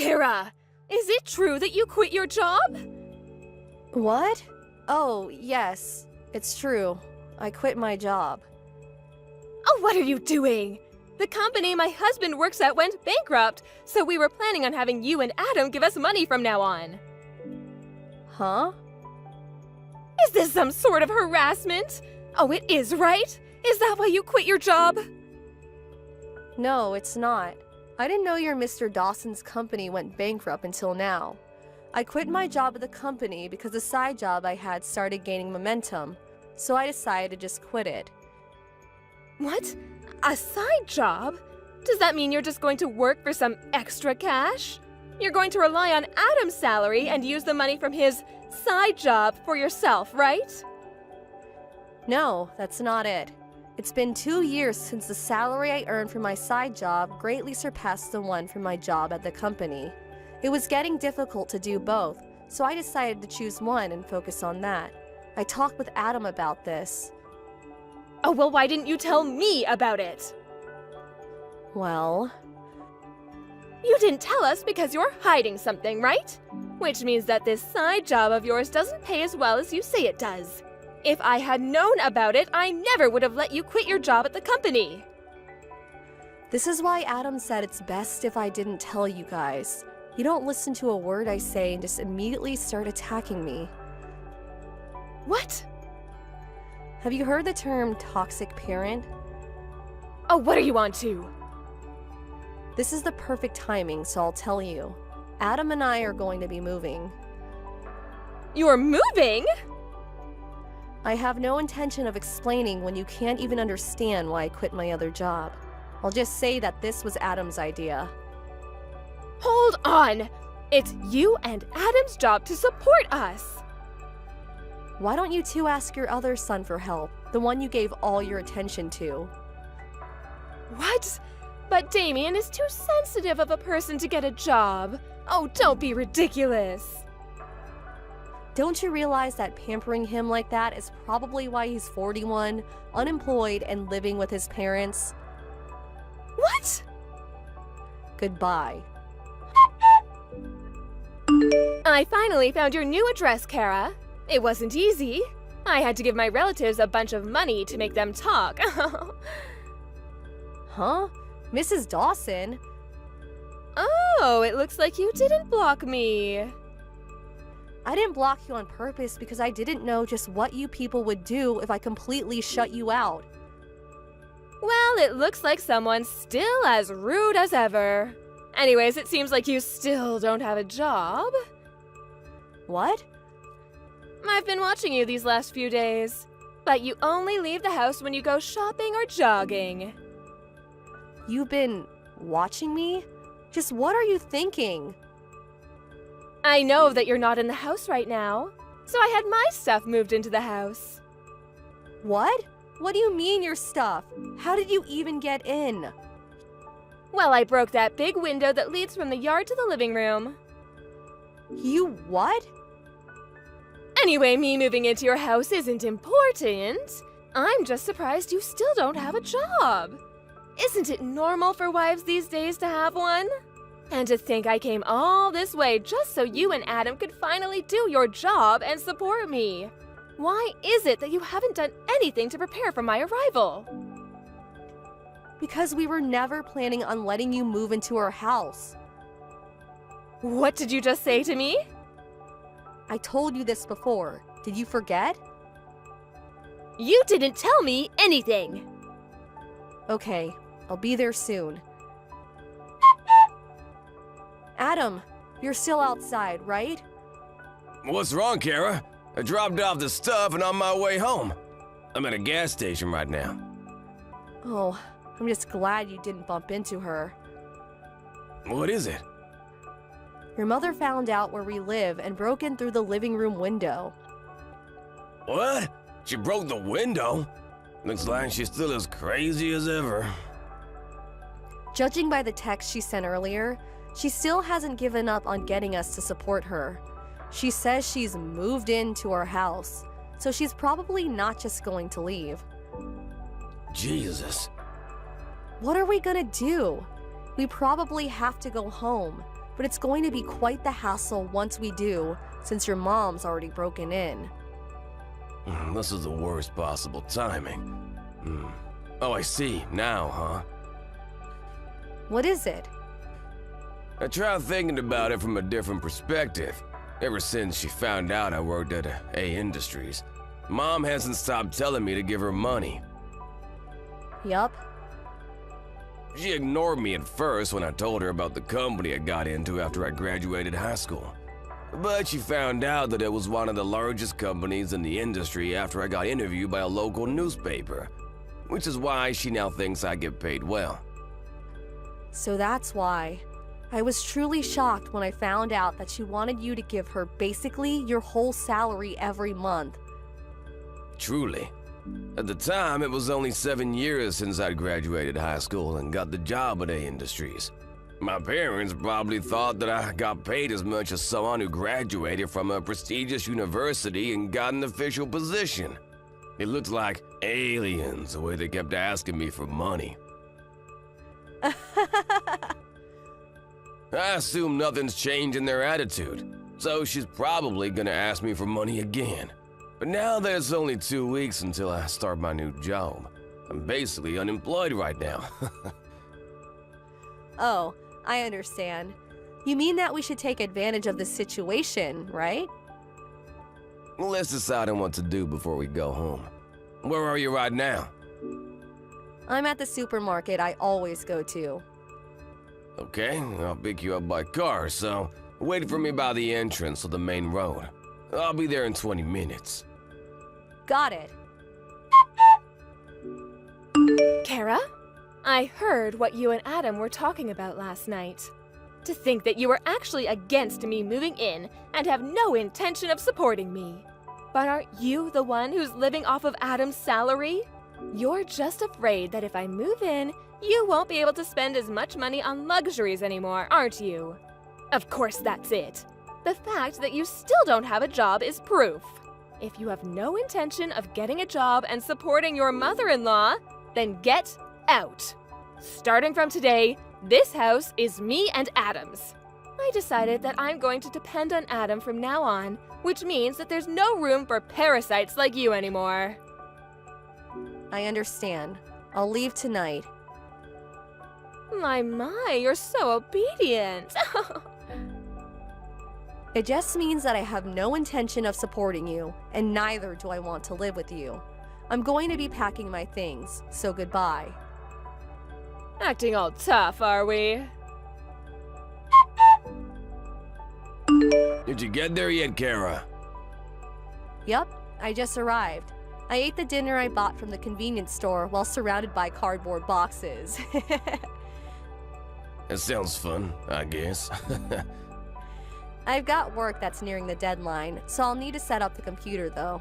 Kara! Is it true that you quit your job? What? Oh, yes. It's true. I quit my job. Oh, what are you doing? The company my husband works at went bankrupt, so we were planning on having you and Adam give us money from now on. Huh? Is this some sort of harassment? Oh, it is, right? Is that why you quit your job? No, it's not. I didn't know your Mr. Dawson's company went bankrupt until now. I quit my job at the company because the side job I had started gaining momentum, so I decided to just quit it. What? A side job? Does that mean you're just going to work for some extra cash? You're going to rely on Adam's salary and use the money from his side job for yourself, right? No, that's not it. It's been 2 years since the salary I earned from my side job greatly surpassed the one from my job at the company. It was getting difficult to do both, so I decided to choose one and focus on that. I talked with Adam about this. Oh, well, why didn't you tell me about it? Well... You didn't tell us because you're hiding something, right? Which means that this side job of yours doesn't pay as well as you say it does. If I had known about it, I never would have let you quit your job at the company. This is why Adam said it's best if I didn't tell you guys. You don't listen to a word I say and just immediately start attacking me. What? Have you heard the term toxic parent? Oh, what are you on to? This is the perfect timing, so I'll tell you. Adam and I are going to be moving. You're moving? I have no intention of explaining when you can't even understand why I quit my other job. I'll just say that this was Adam's idea. Hold on! It's you and Adam's job to support us! Why don't you two ask your other son for help, the one you gave all your attention to? What? But Damien is too sensitive of a person to get a job. Oh, don't be ridiculous! Don't you realize that pampering him like that is probably why he's 41, unemployed, and living with his parents? What? Goodbye. I finally found your new address, Kara. It wasn't easy. I had to give my relatives a bunch of money to make them talk. Huh? Mrs. Dawson? Oh, it looks like you didn't block me. I didn't block you on purpose because I didn't know just what you people would do if I completely shut you out. Well, it looks like someone's still as rude as ever. Anyways, it seems like you still don't have a job. What? I've been watching you these last few days, but you only leave the house when you go shopping or jogging. You've been watching me? Just what are you thinking? I know that you're not in the house right now, so I had my stuff moved into the house. What? What do you mean your stuff? How did you even get in? Well, I broke that big window that leads from the yard to the living room. You what? Anyway, me moving into your house isn't important. I'm just surprised you still don't have a job. Isn't it normal for wives these days to have one? And to think I came all this way just so you and Adam could finally do your job and support me. Why is it that you haven't done anything to prepare for my arrival? Because we were never planning on letting you move into our house. What did you just say to me? I told you this before. Did you forget? You didn't tell me anything. Okay, I'll be there soon. Adam, you're still outside, right? What's wrong, Kara? I dropped off the stuff and on my way home. I'm at a gas station right now. Oh, I'm just glad you didn't bump into her. What is it? Your mother found out where we live and broke in through the living room window. What? She broke the window? Looks like she's still as crazy as ever. Judging by the text she sent earlier, she still hasn't given up on getting us to support her. She says she's moved into our house, so she's probably not just going to leave. Jesus. What are we gonna do? We probably have to go home. but it's going to be quite the hassle once we do, since your mom's already broken in. This is the worst possible timing. Oh, I see. Now, huh? What is it? I tried thinking about it from a different perspective. Ever since she found out I worked at A Industries, Mom hasn't stopped telling me to give her money. Yup. She ignored me at first when I told her about the company I got into after I graduated high school. But she found out that it was one of the largest companies in the industry after I got interviewed by a local newspaper, which is why she now thinks I get paid well. So that's why. I was truly shocked when I found out that she wanted you to give her basically your whole salary every month. Truly. At the time, it was only 7 years since I'd graduated high school and got the job at A Industries. My parents probably thought that I got paid as much as someone who graduated from a prestigious university and got an official position. It looked like aliens the way they kept asking me for money. I assume nothing's changed in their attitude, so she's probably gonna ask me for money again. But now that it's only 2 weeks until I start my new job, I'm basically unemployed right now. Oh, I understand. You mean that we should take advantage of this situation, right? Let's decide on what to do before we go home. Where are you right now? I'm at the supermarket I always go to. Okay, I'll pick you up by car, so wait for me by the entrance of the main road. I'll be there in 20 minutes. Got it. Kara? I heard what you and Adam were talking about last night. To think that you were actually against me moving in and have no intention of supporting me. But aren't you the one who's living off of Adam's salary? You're just afraid that if I move in, you won't be able to spend as much money on luxuries anymore, aren't you? Of course that's it. The fact that you still don't have a job is proof. If you have no intention of getting a job and supporting your mother-in-law, then get out. Starting from today, this house is me and Adam's. I decided that I'm going to depend on Adam from now on, which means that there's no room for parasites like you anymore. I understand. I'll leave tonight. My, you're so obedient. It just means that I have no intention of supporting you, and neither do I want to live with you. I'm going to be packing my things, so goodbye. Acting all tough, are we? Did you get there yet, Kara? Yup, I just arrived. I ate the dinner I bought from the convenience store while surrounded by cardboard boxes. That sounds fun, I guess. I've got work that's nearing the deadline, so I'll need to set up the computer though.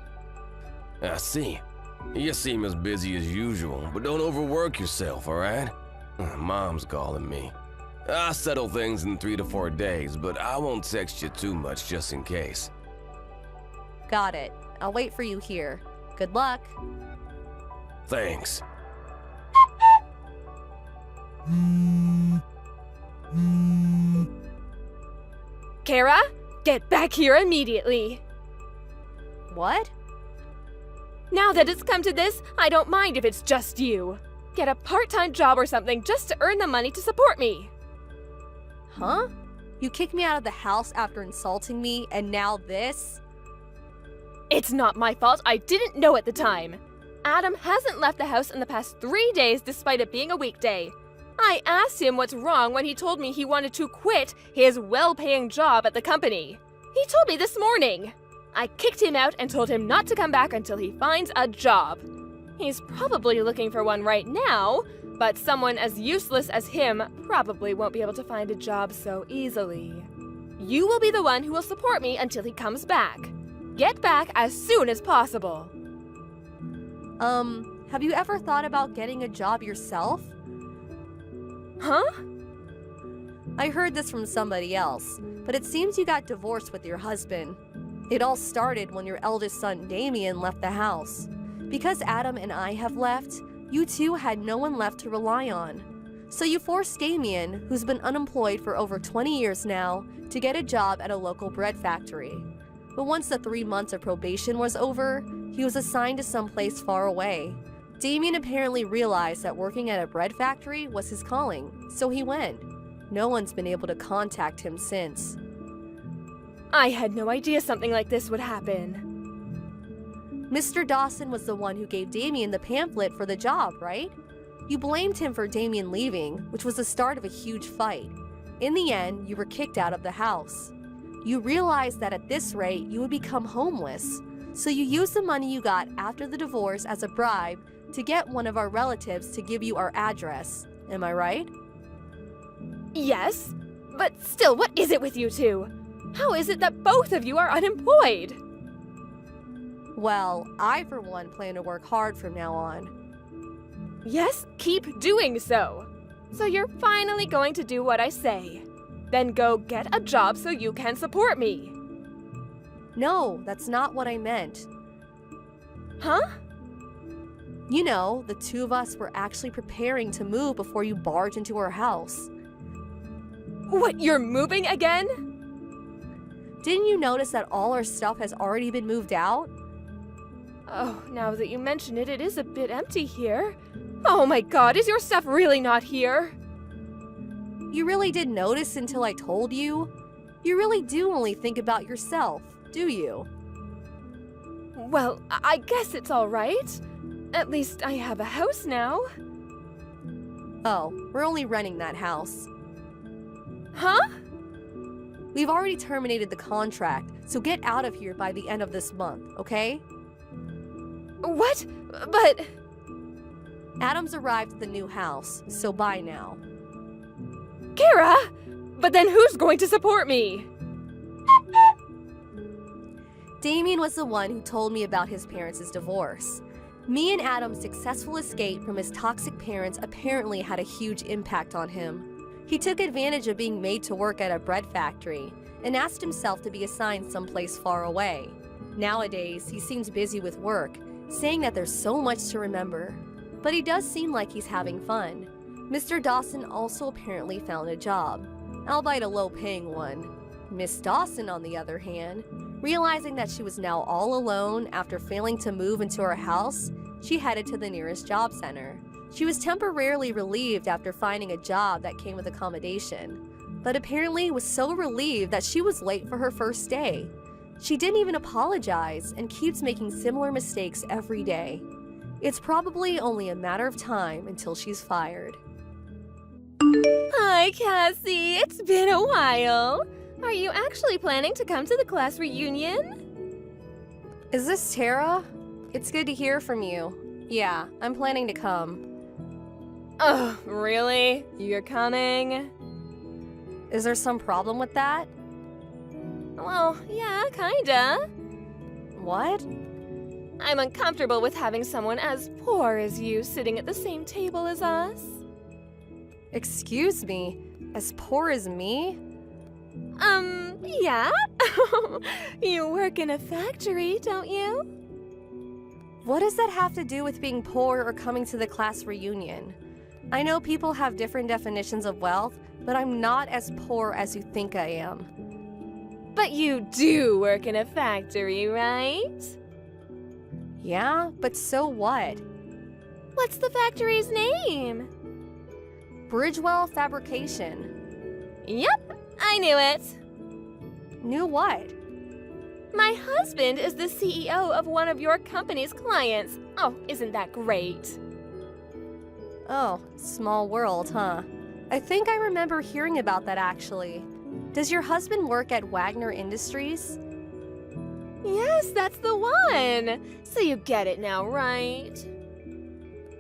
I see. You seem as busy as usual, but don't overwork yourself, alright? Mom's calling me. I'll settle things in 3 to 4 days, but I won't text you too much just in case. Got it. I'll wait for you here. Good luck. Thanks. Kara, get back here immediately. What? Now that it's come to this, I don't mind if it's just you. Get a part-time job or something just to earn the money to support me. Huh? You kicked me out of the house after insulting me, and now this? It's not my fault. I didn't know at the time. Adam hasn't left the house in the past 3 days despite it being a weekday. I asked him what's wrong when he told me he wanted to quit his well-paying job at the company. He told me this morning. I kicked him out and told him not to come back until he finds a job. He's probably looking for one right now, but someone as useless as him probably won't be able to find a job so easily. You will be the one who will support me until he comes back. Get back as soon as possible. Have you ever thought about getting a job yourself? Huh? I heard this from somebody else, but it seems you got divorced with your husband. It all started when your eldest son Damien left the house. Because Adam and I have left, you two had no one left to rely on. So you forced Damien, who's been unemployed for over 20 years now, to get a job at a local bread factory. But once the 3 months of probation was over, he was assigned to someplace far away. Damien apparently realized that working at a bread factory was his calling, so he went. No one's been able to contact him since. I had no idea something like this would happen. Mr. Dawson was the one who gave Damien the pamphlet for the job, right? You blamed him for Damien leaving, which was the start of a huge fight. In the end, you were kicked out of the house. You realized that at this rate, you would become homeless. So you used the money you got after the divorce as a bribe to get one of our relatives to give you our address. Am I right? Yes, but still, what is it with you two? How is it that both of you are unemployed? Well, I for one plan to work hard from now on. Yes, keep doing so. So you're finally going to do what I say. Then go get a job so you can support me. No, that's not what I meant. Huh? You know, the two of us were actually preparing to move before you barged into our house. What, you're moving again? Didn't you notice that all our stuff has already been moved out? Oh, now that you mention it, it is a bit empty here. Oh my god, is your stuff really not here? You really did notice until I told you? You really do only think about yourself, do you? Well, I guess it's all right. At least I have a house now. Oh, we're only renting that house. Huh? We've already terminated the contract, so get out of here by the end of this month, okay? What? But... Adam's arrived at the new house, so bye now. Kara! But then who's going to support me? Damien was the one who told me about his parents' divorce. Me and Adam's successful escape from his toxic parents apparently had a huge impact on him. He took advantage of being made to work at a bread factory and asked himself to be assigned someplace far away. Nowadays, he seems busy with work, saying that there's so much to remember. But he does seem like he's having fun. Mr. Dawson also apparently found a job, albeit a low-paying one. Miss Dawson, on the other hand, realizing that she was now all alone after failing to move into her house, she headed to the nearest job center. She was temporarily relieved after finding a job that came with accommodation, but apparently was so relieved that she was late for her first day. She didn't even apologize and keeps making similar mistakes every day. It's probably only a matter of time until she's fired. Hi, Cassie. It's been a while. Are you actually planning to come to the class reunion? Is this Tara? It's good to hear from you. Yeah, I'm planning to come. Oh, really? You're coming? Is there some problem with that? Well, yeah, kinda. What? I'm uncomfortable with having someone as poor as you sitting at the same table as us. Excuse me? As poor as me? Yeah? You work in a factory, don't you? What does that have to do with being poor or coming to the class reunion? I know people have different definitions of wealth, but I'm not as poor as you think I am. But you do work in a factory, right? Yeah, but so what? What's the factory's name? Bridgewell Fabrication. Yep, I knew it. Knew what? My husband is the CEO of one of your company's clients. Oh, isn't that great? Oh, small world, huh? I think I remember hearing about that actually. Does your husband work at Wagner Industries? Yes, that's the one. So you get it now, right?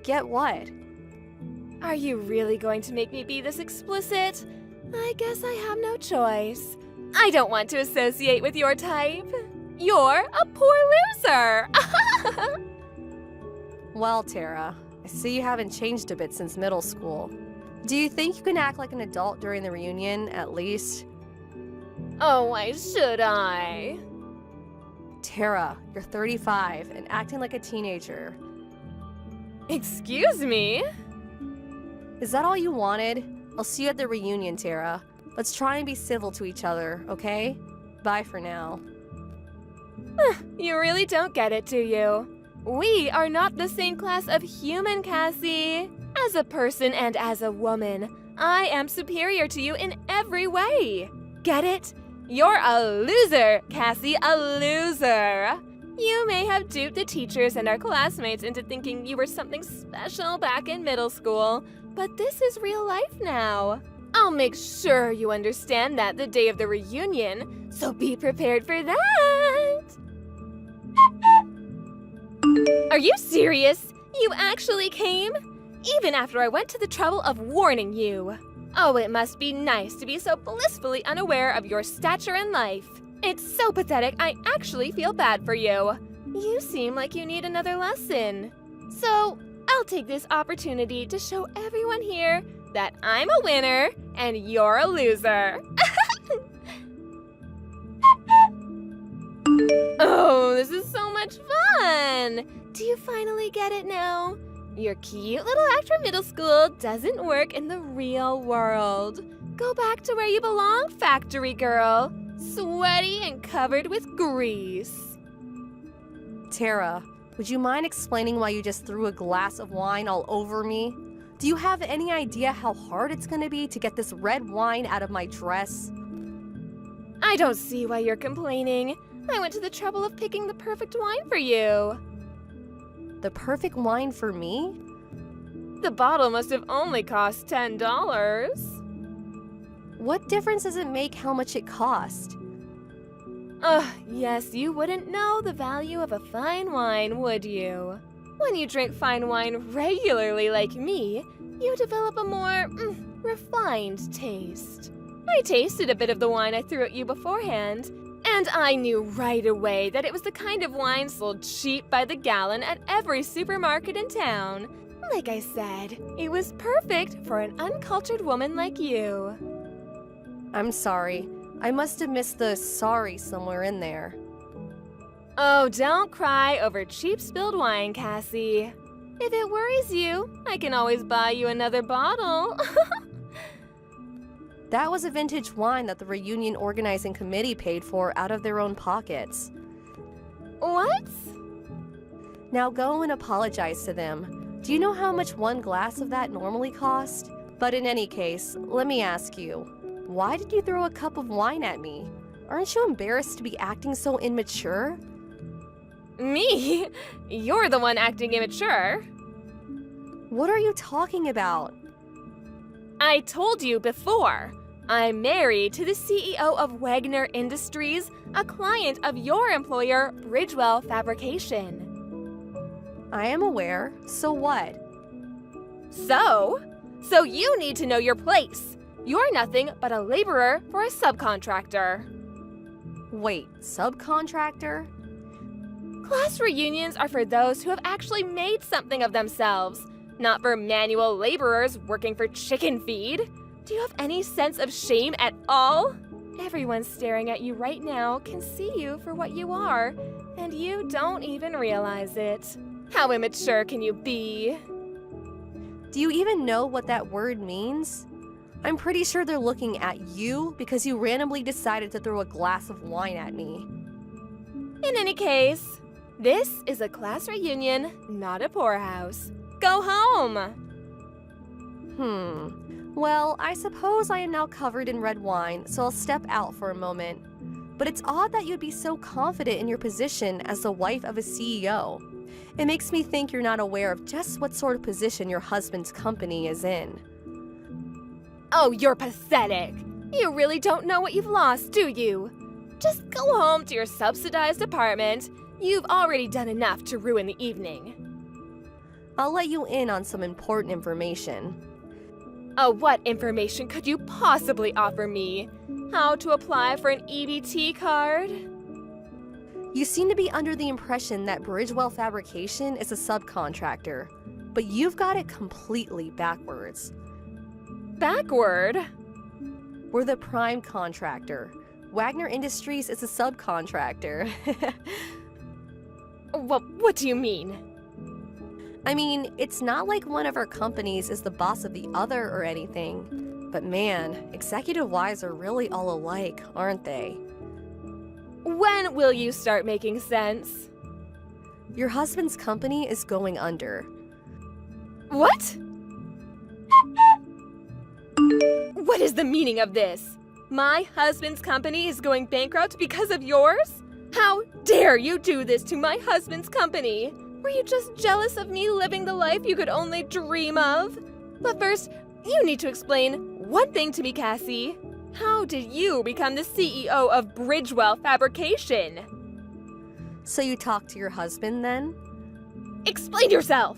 Get what? Are you really going to make me be this explicit? I guess I have no choice. I don't want to associate with your type. You're a poor loser. Well, Tara, I see you haven't changed a bit since middle school. Do you think you can act like an adult during the reunion, at least? Oh, why should I? Tara, you're 35 and acting like a teenager. Excuse me? Is that all you wanted? I'll see you at the reunion, Tara. Let's try and be civil to each other, okay? Bye for now. You really don't get it, do you? We are not the same class of human, Cassie. As a person and as a woman, I am superior to you in every way. Get it? You're a loser, Cassie, a loser. You may have duped the teachers and our classmates into thinking you were something special back in middle school, but this is real life now. I'll make sure you understand that the day of the reunion, so be prepared for that. Are you serious? You actually came? Even after I went to the trouble of warning you. Oh, it must be nice to be so blissfully unaware of your stature in life. It's so pathetic, I actually feel bad for you. You seem like you need another lesson. So, I'll take this opportunity to show everyone here that I'm a winner and you're a loser. Oh, this is so much fun! Do you finally get it now? Your cute little act from middle school doesn't work in the real world. Go back to where you belong, factory girl. Sweaty and covered with grease. Tara, would you mind explaining why you just threw a glass of wine all over me? Do you have any idea how hard it's gonna be to get this red wine out of my dress? I don't see why you're complaining. I went to the trouble of picking the perfect wine for you. The perfect wine for me? The bottle must have only cost $10. What difference does it make how much it cost? Yes, you wouldn't know the value of a fine wine, would you? When you drink fine wine regularly like me, you develop a more refined taste. I tasted a bit of the wine I threw at you beforehand, and I knew right away that it was the kind of wine sold cheap by the gallon at every supermarket in town. Like I said, it was perfect for an uncultured woman like you. I'm sorry. I must have missed the sorry somewhere in there. Oh, don't cry over cheap spilled wine, Cassie. If it worries you, I can always buy you another bottle. That was a vintage wine that the reunion organizing committee paid for out of their own pockets. What? Now go and apologize to them. Do you know how much one glass of that normally cost? But in any case, let me ask you, why did you throw a cup of wine at me? Aren't you embarrassed to be acting so immature? Me? You're the one acting immature. What are you talking about? I told you before. I'm married to the CEO of Wagner Industries, a client of your employer, Bridgewell Fabrication. I am aware. So what? So you need to know your place. You're nothing but a laborer for a subcontractor. Wait, subcontractor? Class reunions are for those who have actually made something of themselves, not for manual laborers working for chicken feed. Do you have any sense of shame at all? Everyone staring at you right now can see you for what you are, and you don't even realize it. How immature can you be? Do you even know what that word means? I'm pretty sure they're looking at you because you randomly decided to throw a glass of wine at me. In any case, this is a class reunion, not a poorhouse. Go home! Well, I suppose I am now covered in red wine, so I'll step out for a moment. But it's odd that you'd be so confident in your position as the wife of a CEO. It makes me think you're not aware of just what sort of position your husband's company is in. Oh, you're pathetic. You really don't know what you've lost, do you? Just go home to your subsidized apartment. You've already done enough to ruin the evening. I'll let you in on some important information. Oh, what information could you possibly offer me? How to apply for an EBT card? You seem to be under the impression that Bridgewell Fabrication is a subcontractor, but you've got it completely backwards. Backward? We're the prime contractor. Wagner Industries is a subcontractor. What do you mean? I mean, it's not like one of our companies is the boss of the other or anything. But man, executive wives are really all alike, aren't they? When will you start making sense? Your husband's company is going under. What? What is the meaning of this? My husband's company is going bankrupt because of yours? How dare you do this to my husband's company? Were you just jealous of me living the life you could only dream of? But first, you need to explain one thing to me, Cassie. How did you become the CEO of Bridgewell Fabrication? So you talked to your husband then? Explain yourself!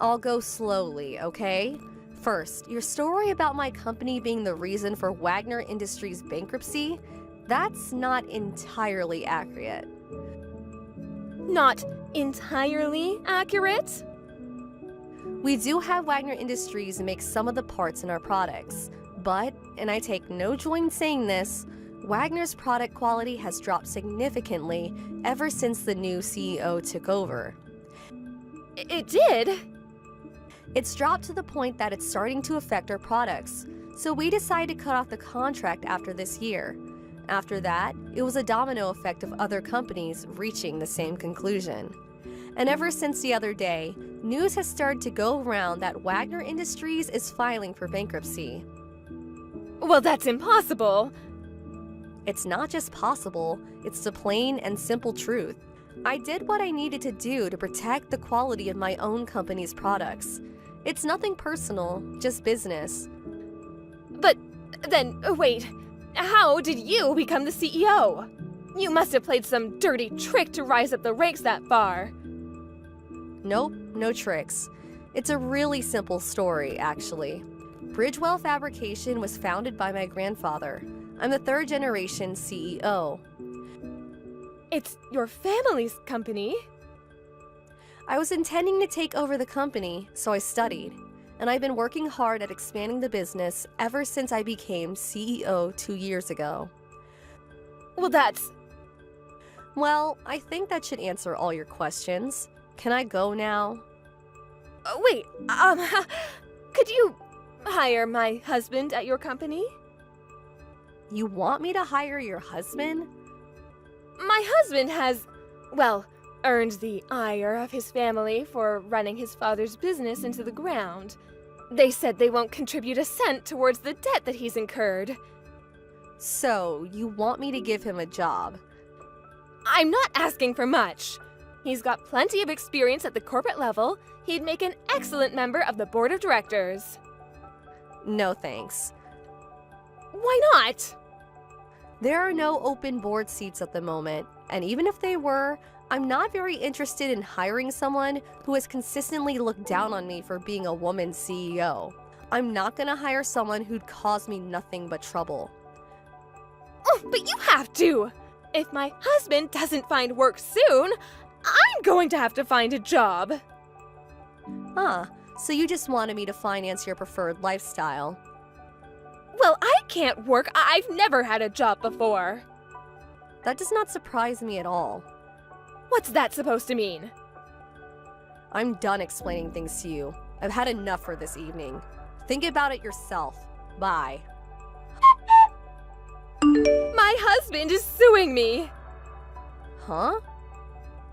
I'll go slowly, okay? First, your story about my company being the reason for Wagner Industries' bankruptcy, that's not entirely accurate. Not entirely accurate? We do have Wagner Industries make some of the parts in our products, but, and I take no joy in saying this, Wagner's product quality has dropped significantly ever since the new CEO took over. It did? It's dropped to the point that it's starting to affect our products, so we decided to cut off the contract after this year. After that, it was a domino effect of other companies reaching the same conclusion. And ever since the other day, news has started to go around that Wagner Industries is filing for bankruptcy. Well, that's impossible. It's not just possible, it's the plain and simple truth. I did what I needed to do to protect the quality of my own company's products. It's nothing personal, just business. But then, wait, how did you become the CEO? You must have played some dirty trick to rise up the ranks that far. Nope, no tricks. It's a really simple story, actually. Bridgewell Fabrication was founded by my grandfather. I'm the third generation CEO. It's your family's company. I was intending to take over the company, so I studied. And I've been working hard at expanding the business ever since I became CEO 2 years ago. Well, that's... Well, I think that should answer all your questions. Can I go now? Wait, could you hire my husband at your company? You want me to hire your husband? My husband has, well, earned the ire of his family for running his father's business into the ground. They said they won't contribute a cent towards the debt that he's incurred. So, you want me to give him a job? I'm not asking for much. He's got plenty of experience at the corporate level. He'd make an excellent member of the board of directors. No thanks. Why not? There are no open board seats at the moment, and even if they were, I'm not very interested in hiring someone who has consistently looked down on me for being a woman CEO. I'm not gonna hire someone who'd cause me nothing but trouble. Oh, but you have to! If my husband doesn't find work soon, I'm going to have to find a job. Huh, so you just wanted me to finance your preferred lifestyle. Well, I can't work. I've never had a job before. That does not surprise me at all. What's that supposed to mean? I'm done explaining things to you. I've had enough for this evening. Think about it yourself. Bye. My husband is suing me. Huh?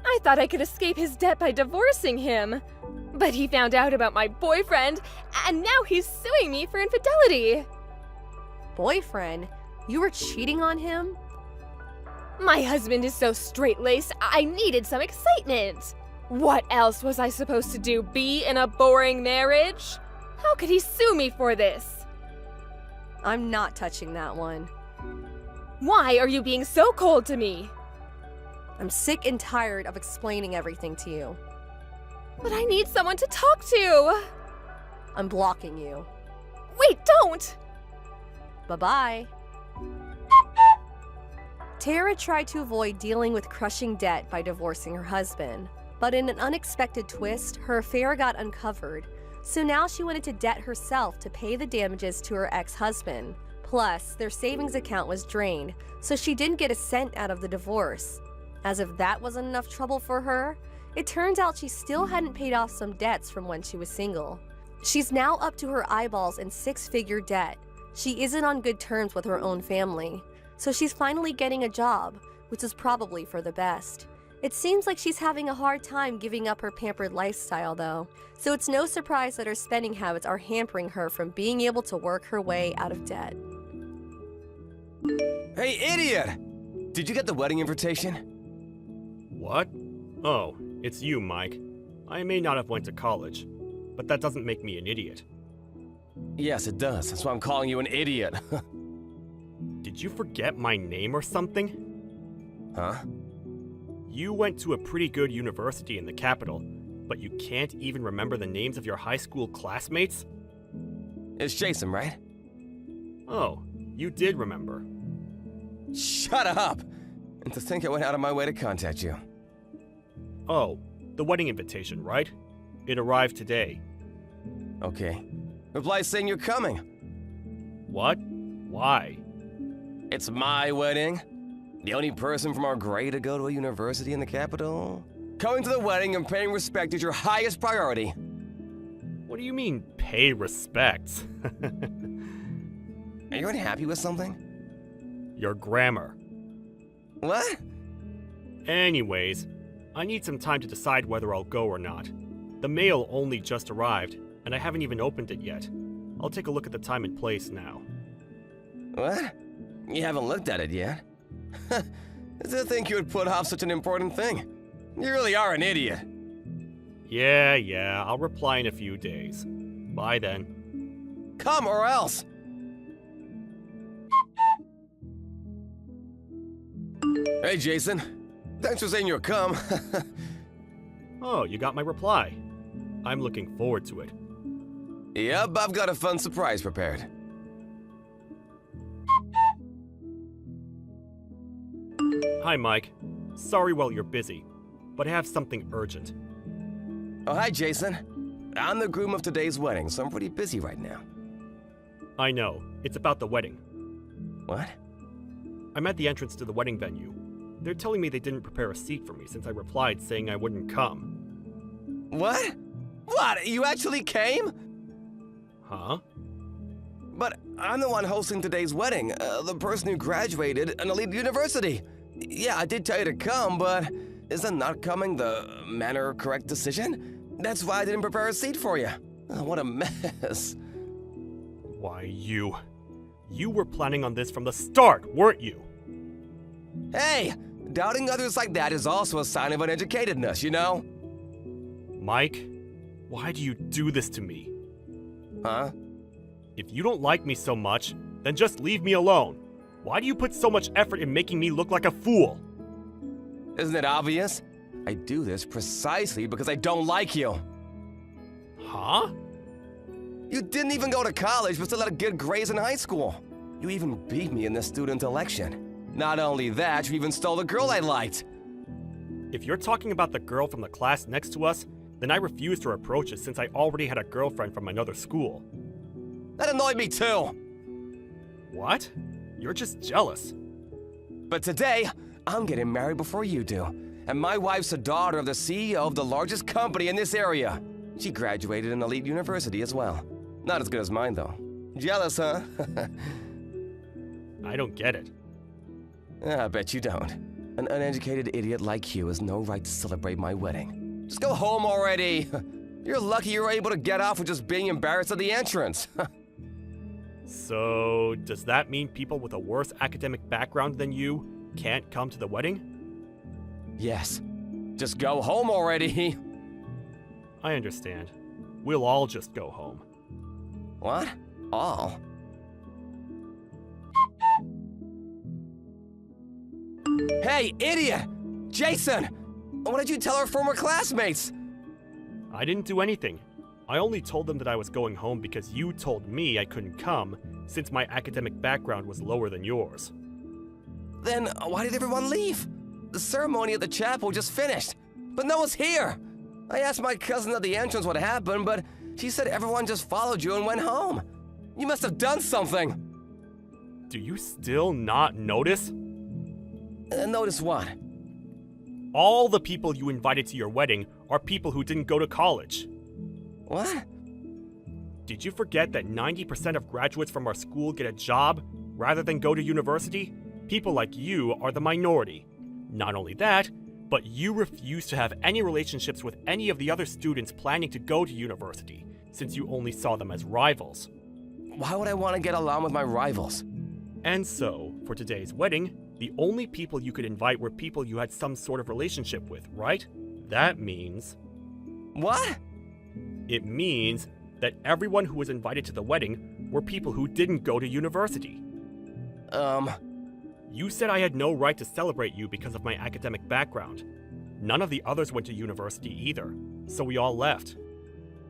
I thought I could escape his debt by divorcing him. But he found out about my boyfriend, and now he's suing me for infidelity. Boyfriend? You were cheating on him? My husband is so straight-laced, I needed some excitement. What else was I supposed to do, be in a boring marriage? How could he sue me for this? I'm not touching that one. Why are you being so cold to me? I'm sick and tired of explaining everything to you. But I need someone to talk to. I'm blocking you. Wait, don't! Bye-bye. Tara tried to avoid dealing with crushing debt by divorcing her husband, but in an unexpected twist, her affair got uncovered, so now she went into debt herself to pay the damages to her ex-husband. Plus, their savings account was drained, so she didn't get a cent out of the divorce. As if that wasn't enough trouble for her, It turns out she still hadn't paid off some debts from when she was single. She's now up to her eyeballs in six-figure debt. She isn't on good terms with her own family, so she's finally getting a job, which is probably for the best. It seems like she's having a hard time giving up her pampered lifestyle, though, so it's no surprise that her spending habits are hampering her from being able to work her way out of debt. Hey, idiot! Did you get the wedding invitation? What? Oh, it's you, Mike. I may not have went to college, but that doesn't make me an idiot. Yes, it does. That's why I'm calling you an idiot. Did you forget my name or something? Huh? You went to a pretty good university in the capital, but you can't even remember the names of your high school classmates? It's Jason, right? Oh, you did remember. Shut up! And to think I went out of my way to contact you. Oh, the wedding invitation, right? It arrived today. Okay. Reply saying you're coming. What? Why? It's my wedding. The only person from our grade to go to a university in the capital. Coming to the wedding and paying respect is your highest priority. What do you mean, pay respect? Are you unhappy with something? Your grammar. What? Anyways, I need some time to decide whether I'll go or not. The mail only just arrived, and I haven't even opened it yet. I'll take a look at the time and place now. What? You haven't looked at it yet? To think you would put off such an important thing. You really are an idiot. Yeah, I'll reply in a few days. Bye then. Come or else! Hey, Jason. Thanks for saying you'll come. Oh, you got my reply. I'm looking forward to it. Yep, I've got a fun surprise prepared. Hi, Mike. Sorry while you're busy, but I have something urgent. Oh, hi, Jason. I'm the groom of today's wedding, so I'm pretty busy right now. I know. It's about the wedding. What? I'm at the entrance to the wedding venue. They're telling me they didn't prepare a seat for me since I replied saying I wouldn't come. What? What? You actually came? Huh? But I'm the one hosting today's wedding, the person who graduated an elite university. Yeah, I did tell you to come, but isn't not coming the manner correct decision? That's why I didn't prepare a seat for you. Oh, what a mess. Why, you were planning on this from the start, weren't you? Hey, doubting others like that is also a sign of uneducatedness, you know? Mike, why do you do this to me? Huh? If you don't like me so much, then just leave me alone. Why do you put so much effort in making me look like a fool? Isn't it obvious? I do this precisely because I don't like you. Huh? You didn't even go to college, but still had good grades in high school. You even beat me in the student election. Not only that, you even stole the girl I liked. If you're talking about the girl from the class next to us, then I refused her approaches since I already had a girlfriend from another school. That annoyed me too. What? You're just jealous. But today, I'm getting married before you do. And my wife's the daughter of the CEO of the largest company in this area. She graduated an elite university as well. Not as good as mine, though. Jealous, huh? I don't get it. I bet you don't. An uneducated idiot like you has no right to celebrate my wedding. Just go home already. You're lucky you were able to get off with just being embarrassed at the entrance. So, does that mean people with a worse academic background than you can't come to the wedding? Yes. Just go home already. I understand. We'll all just go home. What? All? Hey, idiot! Jason! What did you tell our former classmates? I didn't do anything. I only told them that I was going home because you told me I couldn't come since my academic background was lower than yours. Then why did everyone leave? The ceremony at the chapel just finished, but no one's here. I asked my cousin at the entrance what happened, but she said everyone just followed you and went home. You must have done something. Do you still not notice? Notice what? All the people you invited to your wedding are people who didn't go to college. What? Did you forget that 90% of graduates from our school get a job rather than go to university? People like you are the minority. Not only that, but you refuse to have any relationships with any of the other students planning to go to university, since you only saw them as rivals. Why would I want to get along with my rivals? And so, for today's wedding, the only people you could invite were people you had some sort of relationship with, right? That means... What? It means that everyone who was invited to the wedding were people who didn't go to university. You said I had no right to celebrate you because of my academic background. None of the others went to university either, so we all left.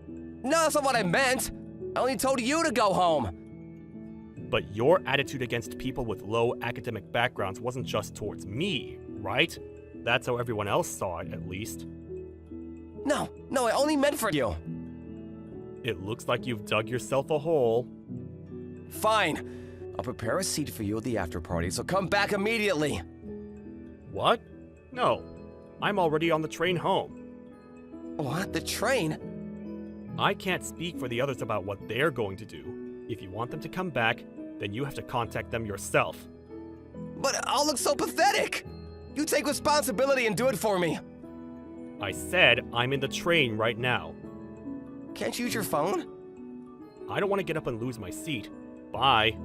No, that's not what I meant. I only told you to go home. But your attitude against people with low academic backgrounds wasn't just towards me, right? That's how everyone else saw it, at least. No, I only meant for you. It looks like you've dug yourself a hole. Fine. I'll prepare a seat for you at the after party, so come back immediately. What? No. I'm already on the train home. What? The train? I can't speak for the others about what they're going to do. If you want them to come back, then you have to contact them yourself. But I'll look so pathetic. You take responsibility and do it for me. I said I'm in the train right now. Can't you use your phone? I don't want to get up and lose my seat. Bye.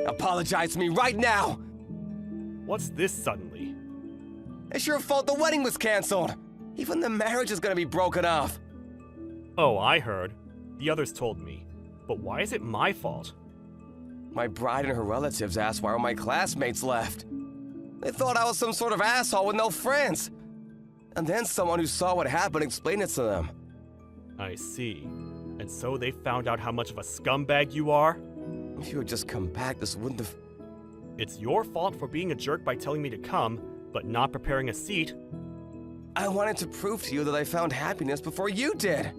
Apologize to me right now. What's this suddenly? It's your fault the wedding was canceled. Even the marriage is gonna be broken off. Oh, I heard. The others told me. But why is it my fault? My bride and her relatives asked why all my classmates left. They thought I was some sort of asshole with no friends. And then someone who saw what happened explained it to them. I see. And so they found out how much of a scumbag you are? If you had just come back, this wouldn't have... It's your fault for being a jerk by telling me to come, but not preparing a seat. I wanted to prove to you that I found happiness before you did.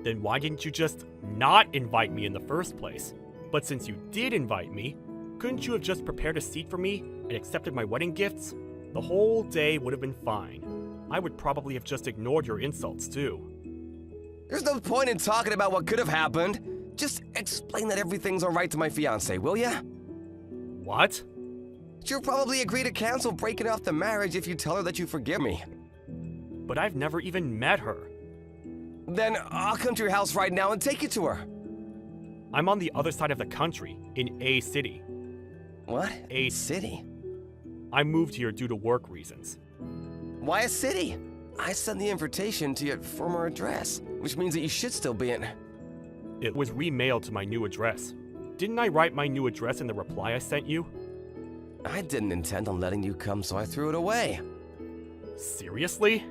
Then why didn't you just not invite me in the first place? But since you did invite me, couldn't you have just prepared a seat for me and accepted my wedding gifts? The whole day would have been fine. I would probably have just ignored your insults too. There's no point in talking about what could have happened. Just explain that everything's alright to my fiancé, will ya? What? She'll probably agree to cancel breaking off the marriage if you tell her that you forgive me. But I've never even met her. Then I'll come to your house right now and take you to her. I'm on the other side of the country, in A city. What? A city? I moved here due to work reasons. Why a city? I sent the invitation to your former address, which means that you should still be in. It was remailed to my new address. Didn't I write my new address in the reply I sent you? I didn't intend on letting you come, so I threw it away. Seriously?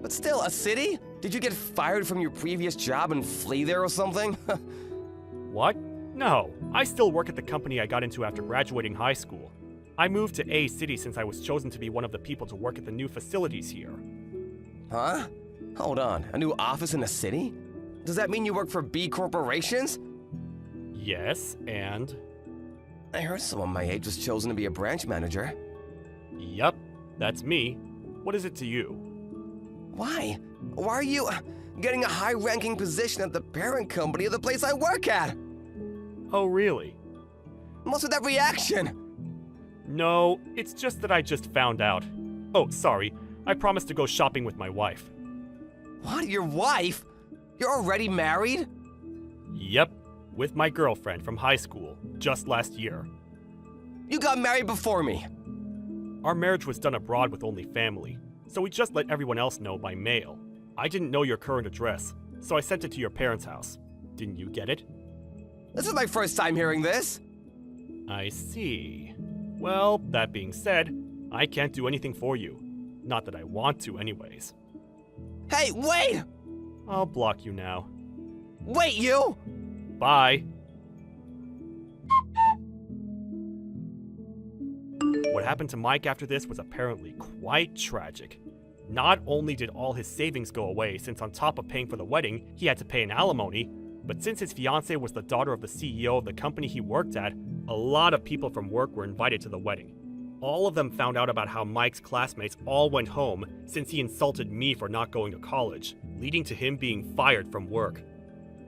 But still, a city? Did you get fired from your previous job and flee there or something? What? No, I still work at the company I got into after graduating high school. I moved to A city since I was chosen to be one of the people to work at the new facilities here. Huh? Hold on, a new office in a city? Does that mean you work for B corporations? Yes, and? I heard someone my age was chosen to be a branch manager. Yup, that's me. What is it to you? Why? Why are you getting a high-ranking position at the parent company of the place I work at? Oh, really? What's with that reaction? No, it's just that I just found out. Oh, sorry. I promised to go shopping with my wife. What, your wife? You're already married? Yep, with my girlfriend from high school, just last year. You got married before me. Our marriage was done abroad with only family, so we just let everyone else know by mail. I didn't know your current address, so I sent it to your parents' house. Didn't you get it? This is my first time hearing this. I see. Well, that being said, I can't do anything for you. Not that I want to anyways. Hey, wait! I'll block you now. Wait, you! Bye. What happened to Mike after this was apparently quite tragic. Not only did all his savings go away, since on top of paying for the wedding, he had to pay an alimony, but since his fiancée was the daughter of the CEO of the company he worked at, A lot of people from work were invited to the wedding. All of them found out about how Mike's classmates all went home since he insulted me for not going to college, leading to him being fired from work.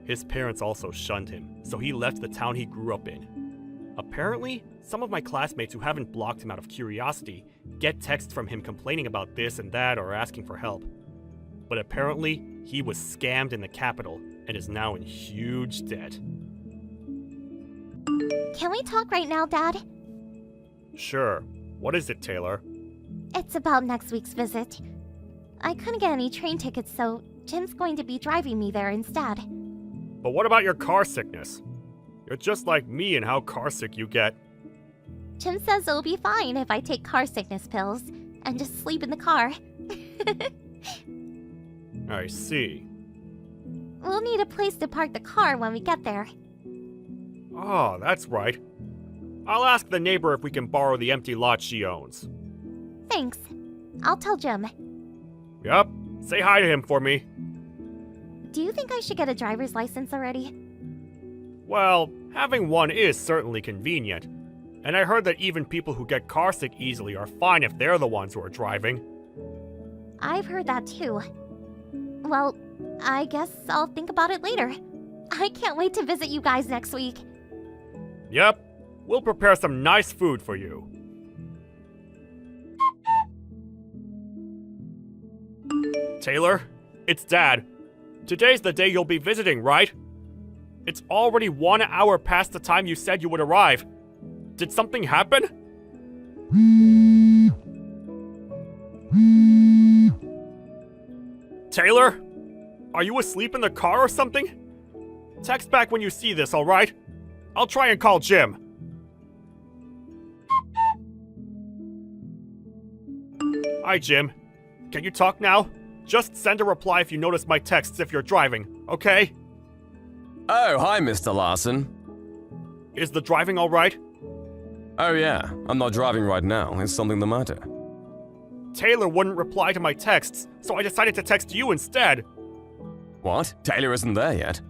His parents also shunned him, so he left the town he grew up in. Apparently, some of my classmates who haven't blocked him out of curiosity get texts from him complaining about this and that or asking for help. But apparently, he was scammed in the capital and is now in huge debt. Can we talk right now, Dad? Sure. What is it, Taylor? It's about next week's visit. I couldn't get any train tickets, so Jim's going to be driving me there instead. But what about your car sickness? You're just like me in how car sick you get. Jim says it'll be fine if I take car sickness pills and just sleep in the car. I see. We'll need a place to park the car when we get there. Oh, that's right. I'll ask the neighbor if we can borrow the empty lot she owns. Thanks. I'll tell Jim. Yup. Say hi to him for me. Do you think I should get a driver's license already? Well, having one is certainly convenient. And I heard that even people who get carsick easily are fine if they're the ones who are driving. I've heard that too. Well, I guess I'll think about it later. I can't wait to visit you guys next week. Yep. We'll prepare some nice food for you. Taylor, it's Dad. Today's the day you'll be visiting, right? It's already 1 hour past the time you said you would arrive. Did something happen? Taylor? Are you asleep in the car or something? Text back when you see this, alright? I'll try and call Jim. Hi, Jim. Can you talk now? Just send a reply if you notice my texts if you're driving, okay? Oh, hi, Mr. Larson. Is the driving alright? Oh yeah, I'm not driving right now. Is something the matter? Taylor wouldn't reply to my texts, so I decided to text you instead. What? Taylor isn't there yet?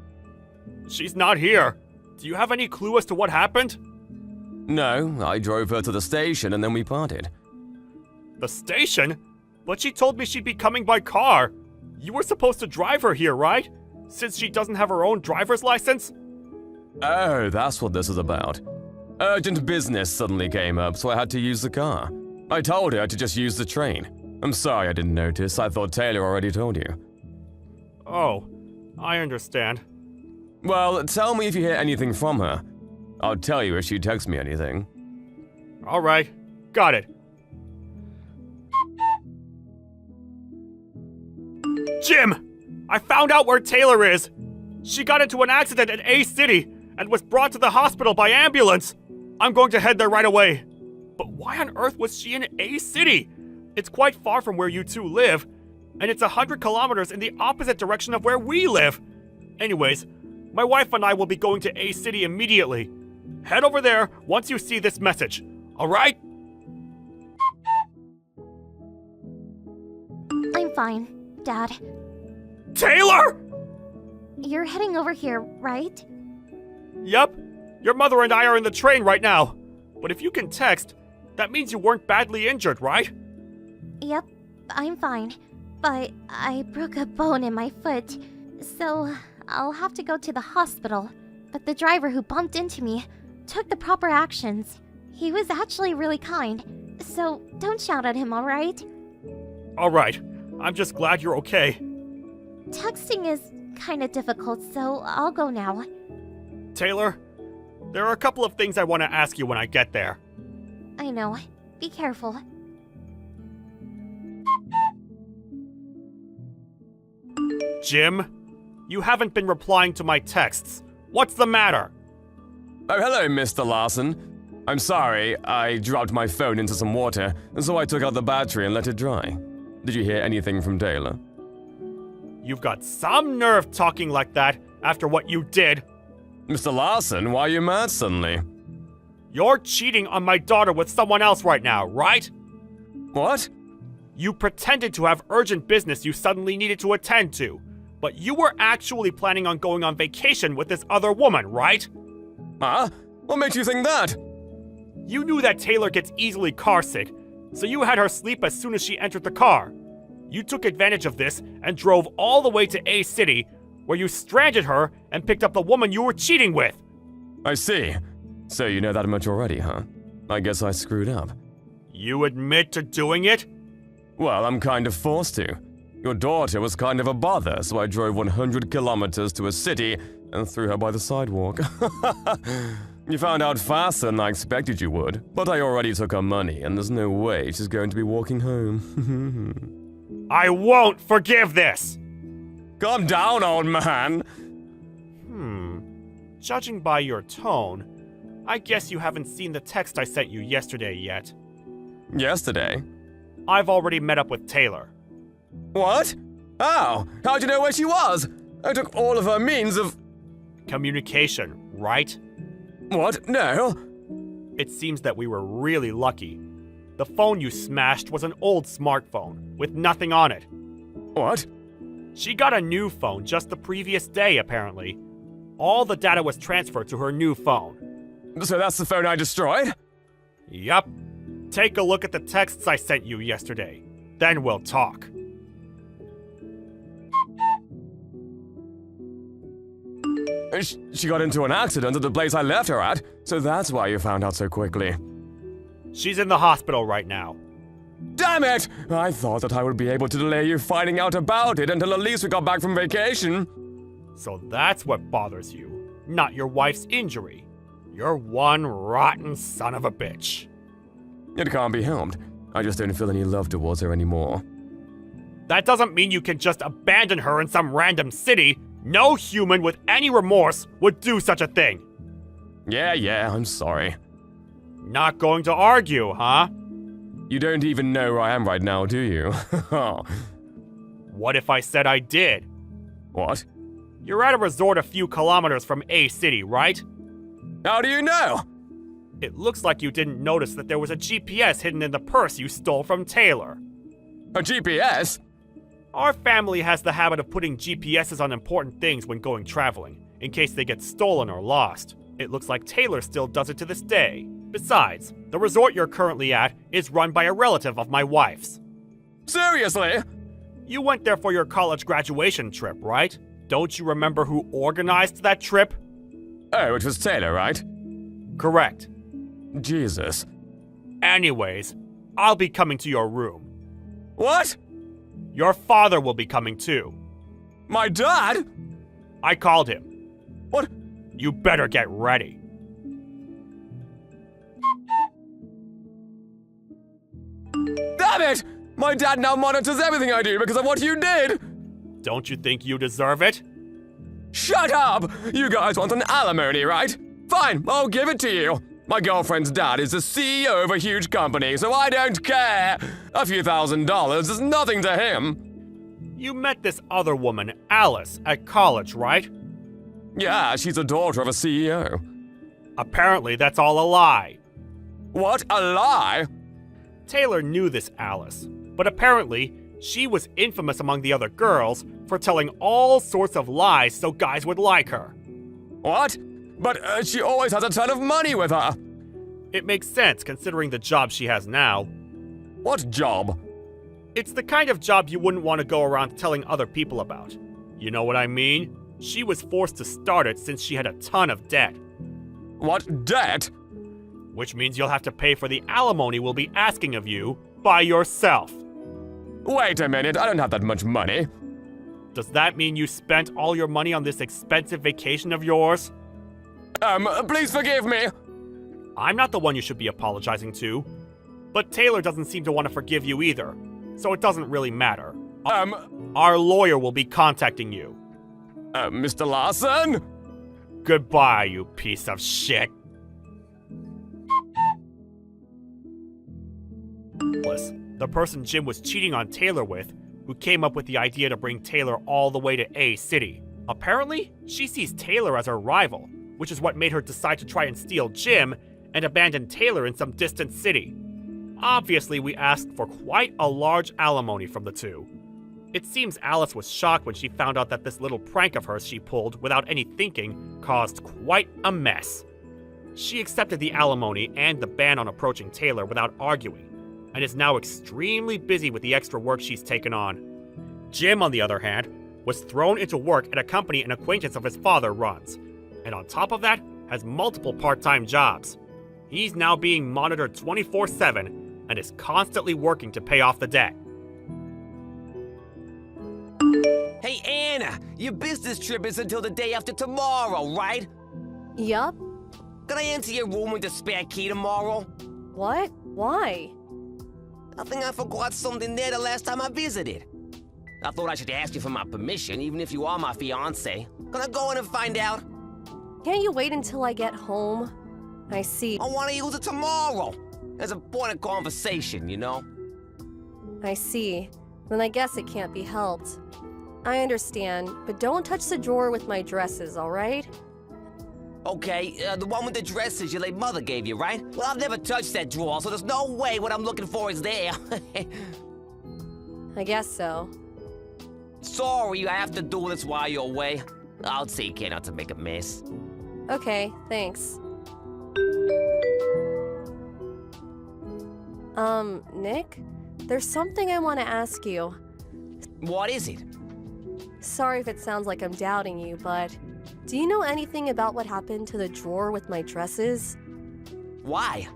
She's not here. Do you have any clue as to what happened? No, I drove her to the station and then we parted. The station? But she told me she'd be coming by car. You were supposed to drive her here, right? Since she doesn't have her own driver's license? Oh, that's what this is about. Urgent business suddenly came up, so I had to use the car. I told her to just use the train. I'm sorry I didn't notice. I thought Taylor already told you. Oh, I understand. Well, tell me if you hear anything from her. I'll tell you if she texts me anything. Alright, got it. Jim! I found out where Taylor is! She got into an accident at A City and was brought to the hospital by ambulance. I'm going to head there right away. But why on earth was she in A City? It's quite far from where you two live, and it's 100 kilometers in the opposite direction of where we live. Anyways, my wife and I will be going to A City immediately. Head over there once you see this message, alright? I'm fine, Dad. Taylor! You're heading over here, right? Yep. Your mother and I are in the train right now. But if you can text, that means you weren't badly injured, right? Yep, I'm fine. But I broke a bone in my foot, so I'll have to go to the hospital. But the driver who bumped into me took the proper actions. He was actually really kind, so don't shout at him, alright? Alright. I'm just glad you're okay. Texting is kinda difficult, so I'll go now. Taylor, there are a couple of things I want to ask you when I get there. I know. Be careful. Jim, you haven't been replying to my texts. What's the matter? Oh, hello, Mr. Larson. I'm sorry, I dropped my phone into some water, so I took out the battery and let it dry. Did you hear anything from Taylor? You've got some nerve talking like that after what you did. Mr. Larson, why are you mad suddenly? You're cheating on my daughter with someone else right now, right? What? You pretended to have urgent business you suddenly needed to attend to, but you were actually planning on going on vacation with this other woman, right? Huh? What makes you think that? You knew that Taylor gets easily carsick, so you had her sleep as soon as she entered the car. You took advantage of this and drove all the way to A City, where you stranded her and picked up the woman you were cheating with. I see. So you know that much already, huh? I guess I screwed up. You admit to doing it? Well, I'm kind of forced to. Your daughter was kind of a bother, so I drove 100 kilometers to a city and threw her by the sidewalk. You found out faster than I expected you would, but I already took her money, and there's no way she's going to be walking home. I won't forgive this! Calm down, old man! Judging by your tone, I guess you haven't seen the text I sent you yesterday yet. Yesterday? I've already met up with Taylor. What? How? How'd you know where she was? I took all of her means of... Communication, right? What? No. It seems that we were really lucky. The phone you smashed was an old smartphone, with nothing on it. What? She got a new phone just the previous day, apparently. All the data was transferred to her new phone. So that's the phone I destroyed? Yup. Take a look at the texts I sent you yesterday. Then we'll talk. She got into an accident at the place I left her at, so that's why you found out so quickly. She's in the hospital right now. Damn it! I thought that I would be able to delay you finding out about it until at least we got back from vacation. So that's what bothers you, not your wife's injury. You're one rotten son of a bitch. It can't be helped. I just don't feel any love towards her anymore. That doesn't mean you can just abandon her in some random city. No human with any remorse would do such a thing. Yeah, I'm sorry. Not going to argue, huh? You don't even know where I am right now, do you? What if I said I did? What? You're at a resort a few kilometers from A City, right? How do you know? It looks like you didn't notice that there was a GPS hidden in the purse you stole from Taylor. A GPS? Our family has the habit of putting GPSs on important things when going traveling, in case they get stolen or lost. It looks like Taylor still does it to this day. Besides, the resort you're currently at is run by a relative of my wife's. Seriously? You went there for your college graduation trip, right? Don't you remember who organized that trip? Oh, it was Taylor, right? Correct. Jesus. Anyways, I'll be coming to your room. What? Your father will be coming too. My dad? I called him. What? You better get ready. Damn it! My dad now monitors everything I do because of what you did! Don't you think you deserve it? Shut up! You guys want an alimony, right? Fine, I'll give it to you. My girlfriend's dad is the CEO of a huge company, so I don't care. A few $1,000s is nothing to him. You met this other woman, Alice, at college, right? Yeah, she's the daughter of a CEO. Apparently, that's all a lie. What? A lie? Taylor knew this Alice, but apparently, she was infamous among the other girls for telling all sorts of lies so guys would like her. What? But she always has a ton of money with her. It makes sense considering the job she has now. What job? It's the kind of job you wouldn't want to go around telling other people about. You know what I mean? She was forced to start it since she had a ton of debt. What debt? Which means you'll have to pay for the alimony we'll be asking of you by yourself. Wait a minute, I don't have that much money. Does that mean you spent all your money on this expensive vacation of yours? Please forgive me. I'm not the one you should be apologizing to. But Taylor doesn't seem to want to forgive you either, so it doesn't really matter. Our lawyer will be contacting you. Mr. Larson? Goodbye, you piece of shit. The person Jim was cheating on Taylor with, who came up with the idea to bring Taylor all the way to A City. Apparently, she sees Taylor as her rival, which is what made her decide to try and steal Jim and abandon Taylor in some distant city. Obviously, we asked for quite a large alimony from the two. It seems Alice was shocked when she found out that this little prank of hers she pulled without any thinking caused quite a mess. She accepted the alimony and the ban on approaching Taylor without arguing, and is now extremely busy with the extra work she's taken on. Jim, on the other hand, was thrown into work at a company an acquaintance of his father runs, and on top of that, has multiple part-time jobs. He's now being monitored 24/7 and is constantly working to pay off the debt. Hey, Anna, your business trip is until the day after tomorrow, right? Yup. Can I enter your room with the spare key tomorrow? What? Why? I think I forgot something there the last time I visited. I thought I should ask you for my permission, even if you are my fiancé. Can I go in and find out? Can't you wait until I get home? I see. I want to use it tomorrow. As a point of conversation, you know? I see. Then I guess it can't be helped. I understand, but don't touch the drawer with my dresses, alright? Okay, the one with the dresses your late mother gave you, right? Well, I've never touched that drawer, so there's no way what I'm looking for is there. I guess so. Sorry, I have to do this while you're away. I'll take care not to make a mess. Okay, thanks. Nick? There's something I want to ask you. What is it? Sorry if it sounds like I'm doubting you, but do you know anything about what happened to the drawer with my dresses? Why?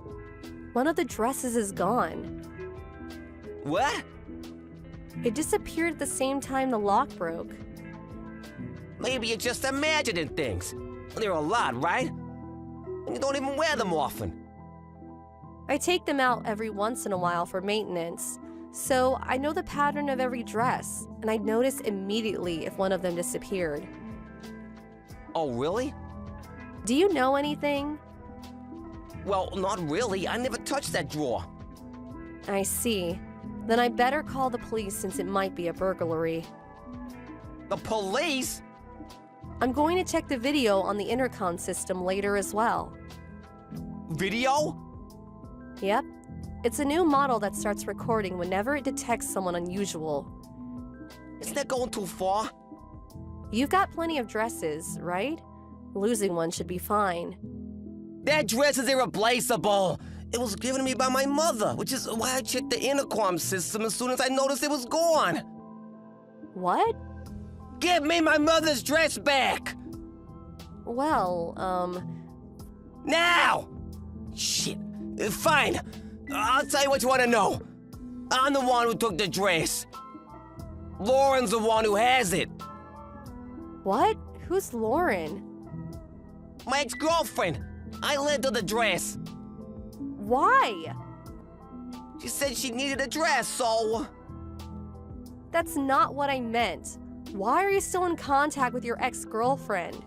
One of the dresses is gone. What? It disappeared at the same time the lock broke. Maybe you're just imagining things. There are a lot, right? And you don't even wear them often. I take them out every once in a while for maintenance, so I know the pattern of every dress, and I'd notice immediately if one of them disappeared. Oh, really? Do you know anything? Well, not really. I never touched that drawer. I see. Then I better call the police since it might be a burglary. The police? I'm going to check the video on the intercom system later as well. Video? Yep. It's a new model that starts recording whenever it detects someone unusual. Isn't that going too far? You've got plenty of dresses, right? Losing one should be fine. That dress is irreplaceable. It was given to me by my mother, which is why I checked the intercom system as soon as I noticed it was gone. What? Give me my mother's dress back! Well, Now! Shit. Fine. I'll tell you what you want to know. I'm the one who took the dress. Lauren's the one who has it. What? Who's Lauren? My ex-girlfriend. I lent her the dress. Why? She said she needed a dress, so... That's not what I meant. Why are you still in contact with your ex-girlfriend?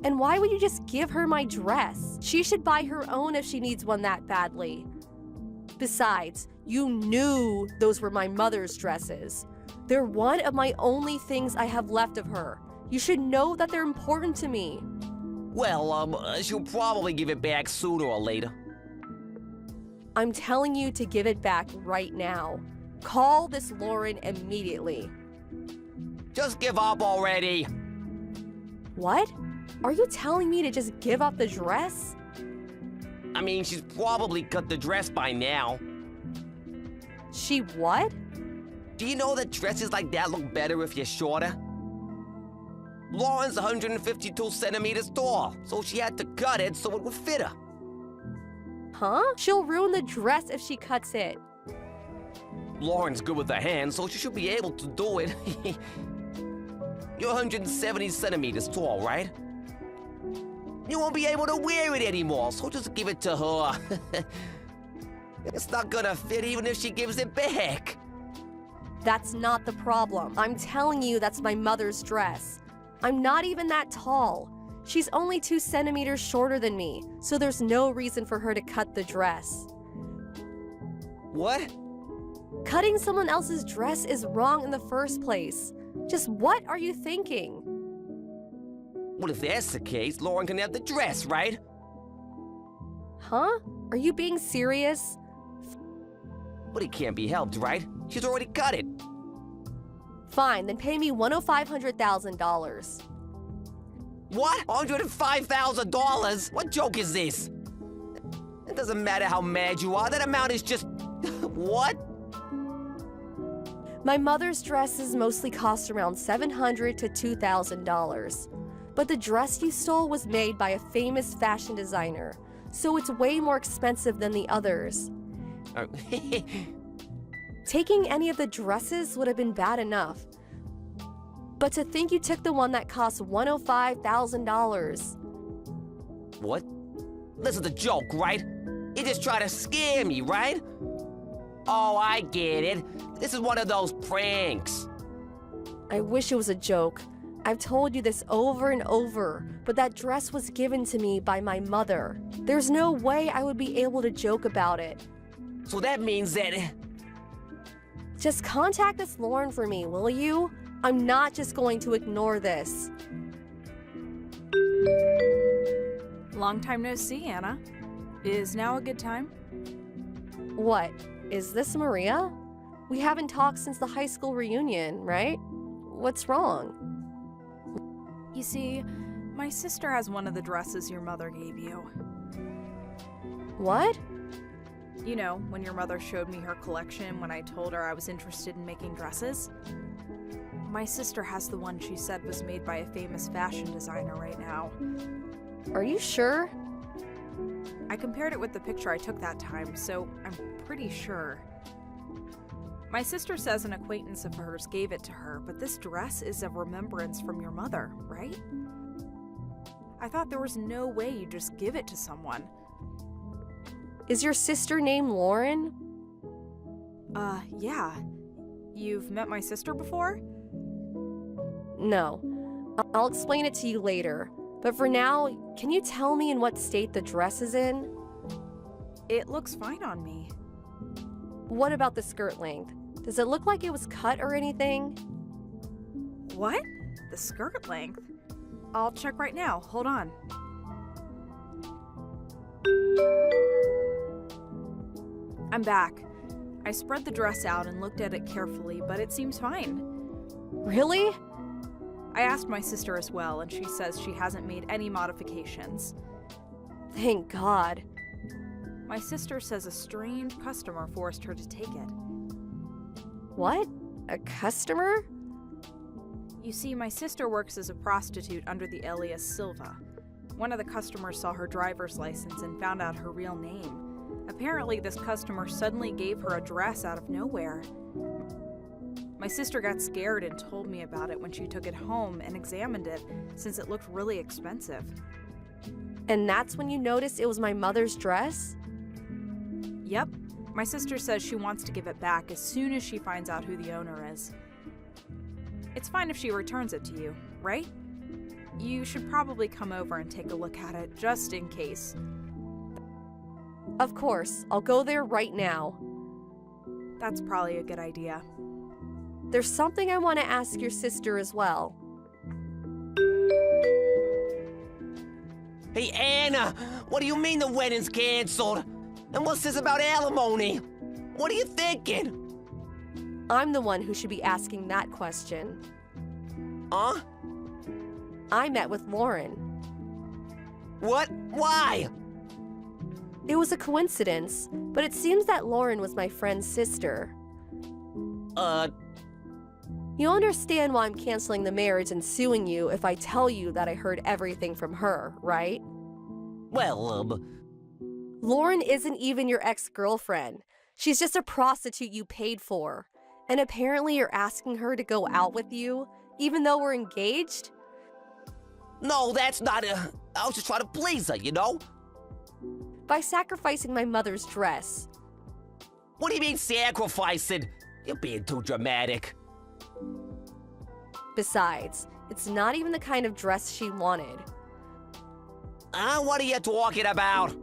And why would you just give her my dress? She should buy her own if she needs one that badly. Besides, you knew those were my mother's dresses. They're one of my only things I have left of her. You should know that they're important to me. Well, she'll probably give it back sooner or later. I'm telling you to give it back right now. Call this Lauren immediately. Just give up already. What? Are you telling me to just give up the dress? I mean, she's probably cut the dress by now. She what? Do you know that dresses like that look better if you're shorter? Lauren's 152 centimeters tall, so she had to cut it so it would fit her. Huh? She'll ruin the dress if she cuts it. Lauren's good with her hands, so she should be able to do it. You're 170 centimeters tall, right? You won't be able to wear it anymore, so just give it to her. It's not gonna fit even if she gives it back. That's not the problem. I'm telling you that's my mother's dress. I'm not even that tall. She's only 2 centimeters shorter than me, so there's no reason for her to cut the dress. What? Cutting someone else's dress is wrong in the first place. Just what are you thinking? Well, if that's the case, Lauren can have the dress, right? Huh? Are you being serious? But it can't be helped, right? She's already cut it. Fine, then pay me $105,000. What? $105,000? What joke is this? It doesn't matter how mad you are, that amount is just... What? My mother's dresses mostly cost around $700 to $2,000. But the dress you stole was made by a famous fashion designer, so it's way more expensive than the others. Taking any of the dresses would have been bad enough. But to think you took the one that cost $105,000. What? This is a joke, right? You just try to scare me, right? Oh, I get it. This is one of those pranks. I wish it was a joke. I've told you this over and over, but that dress was given to me by my mother. There's no way I would be able to joke about it. So that means that... Just contact this Lauren for me, will you? I'm not just going to ignore this. Long time no see, Anna. Is now a good time? What? Is this Maria? We haven't talked since the high school reunion, right? What's wrong? You see, my sister has one of the dresses your mother gave you. What? You know, when your mother showed me her collection when I told her I was interested in making dresses? My sister has the one she said was made by a famous fashion designer right now. Are you sure? I compared it with the picture I took that time, so I'm pretty sure. My sister says an acquaintance of hers gave it to her, but this dress is a remembrance from your mother, right? I thought there was no way you'd just give it to someone. Is your sister named Lauren? Yeah. You've met my sister before? No. I'll explain it to you later. But for now, can you tell me in what state the dress is in? It looks fine on me. What about the skirt length? Does it look like it was cut or anything? What? The skirt length? I'll check right now. Hold on. I'm back. I spread the dress out and looked at it carefully, but it seems fine. Really? I asked my sister as well, and she says she hasn't made any modifications. Thank God. My sister says a strange customer forced her to take it. What? A customer? You see, my sister works as a prostitute under the alias Silva. One of the customers saw her driver's license and found out her real name. Apparently, this customer suddenly gave her a dress out of nowhere. My sister got scared and told me about it when she took it home and examined it, since it looked really expensive. And that's when you noticed it was my mother's dress? Yep. My sister says she wants to give it back as soon as she finds out who the owner is. It's fine if she returns it to you, right? You should probably come over and take a look at it, just in case. Of course, I'll go there right now. That's probably a good idea. There's something I want to ask your sister as well. Hey, Anna! What do you mean the wedding's canceled? And what's this about alimony? What are you thinking? I'm the one who should be asking that question. Huh? I met with Lauren. What? Why? It was a coincidence, but it seems that Lauren was my friend's sister. You'll understand why I'm canceling the marriage and suing you if I tell you that I heard everything from her, right? Well, Lauren isn't even your ex-girlfriend. She's just a prostitute you paid for. And apparently you're asking her to go out with you, even though we're engaged? no, that's not I was just trying to please her, you know? By sacrificing my mother's dress. What do you mean sacrificing? You're being too dramatic. Besides, it's not even the kind of dress she wanted. What are you talking about?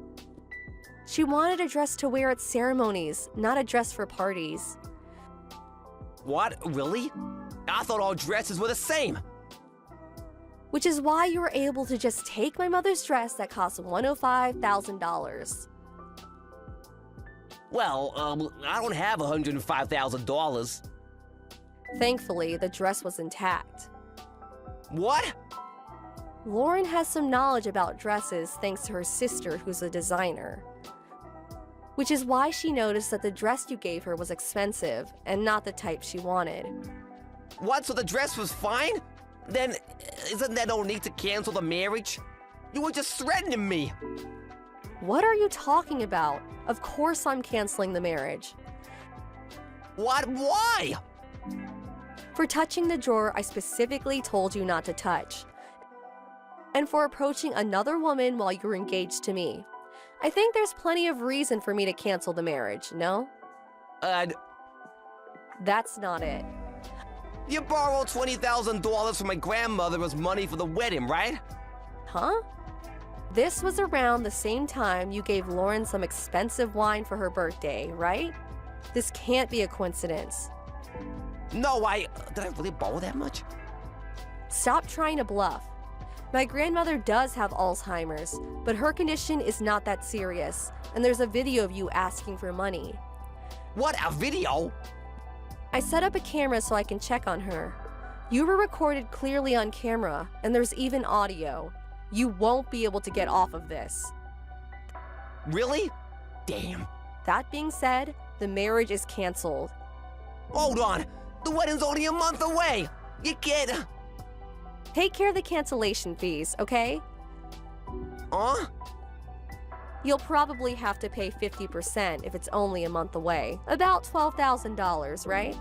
She wanted a dress to wear at ceremonies, not a dress for parties. What? Really? I thought all dresses were the same. Which is why you were able to just take my mother's dress that cost $105,000. Well, I don't have $105,000. Thankfully, the dress was intact. What? Lauren has some knowledge about dresses thanks to her sister, who's a designer. Which is why she noticed that the dress you gave her was expensive and not the type she wanted. What, so the dress was fine? Then, isn't there no need to cancel the marriage? You were just threatening me. What are you talking about? Of course I'm canceling the marriage. What? Why? For touching the drawer I specifically told you not to touch. And for approaching another woman while you were engaged to me. I think there's plenty of reason for me to cancel the marriage, no? That's not it. You borrowed $20,000 from my grandmother as money for the wedding, right? Huh? This was around the same time you gave Lauren some expensive wine for her birthday, right? This can't be a coincidence. No, did I really borrow that much? Stop trying to bluff. My grandmother does have Alzheimer's, but her condition is not that serious, and there's a video of you asking for money. What, a video? I set up a camera so I can check on her. You were recorded clearly on camera, and there's even audio. You won't be able to get off of this. Really? Damn. That being said, the marriage is canceled. Hold on. The wedding's only a month away. You can't... Take care of the cancellation fees, okay? Huh? You'll probably have to pay 50% if it's only a month away. About $12,000, right?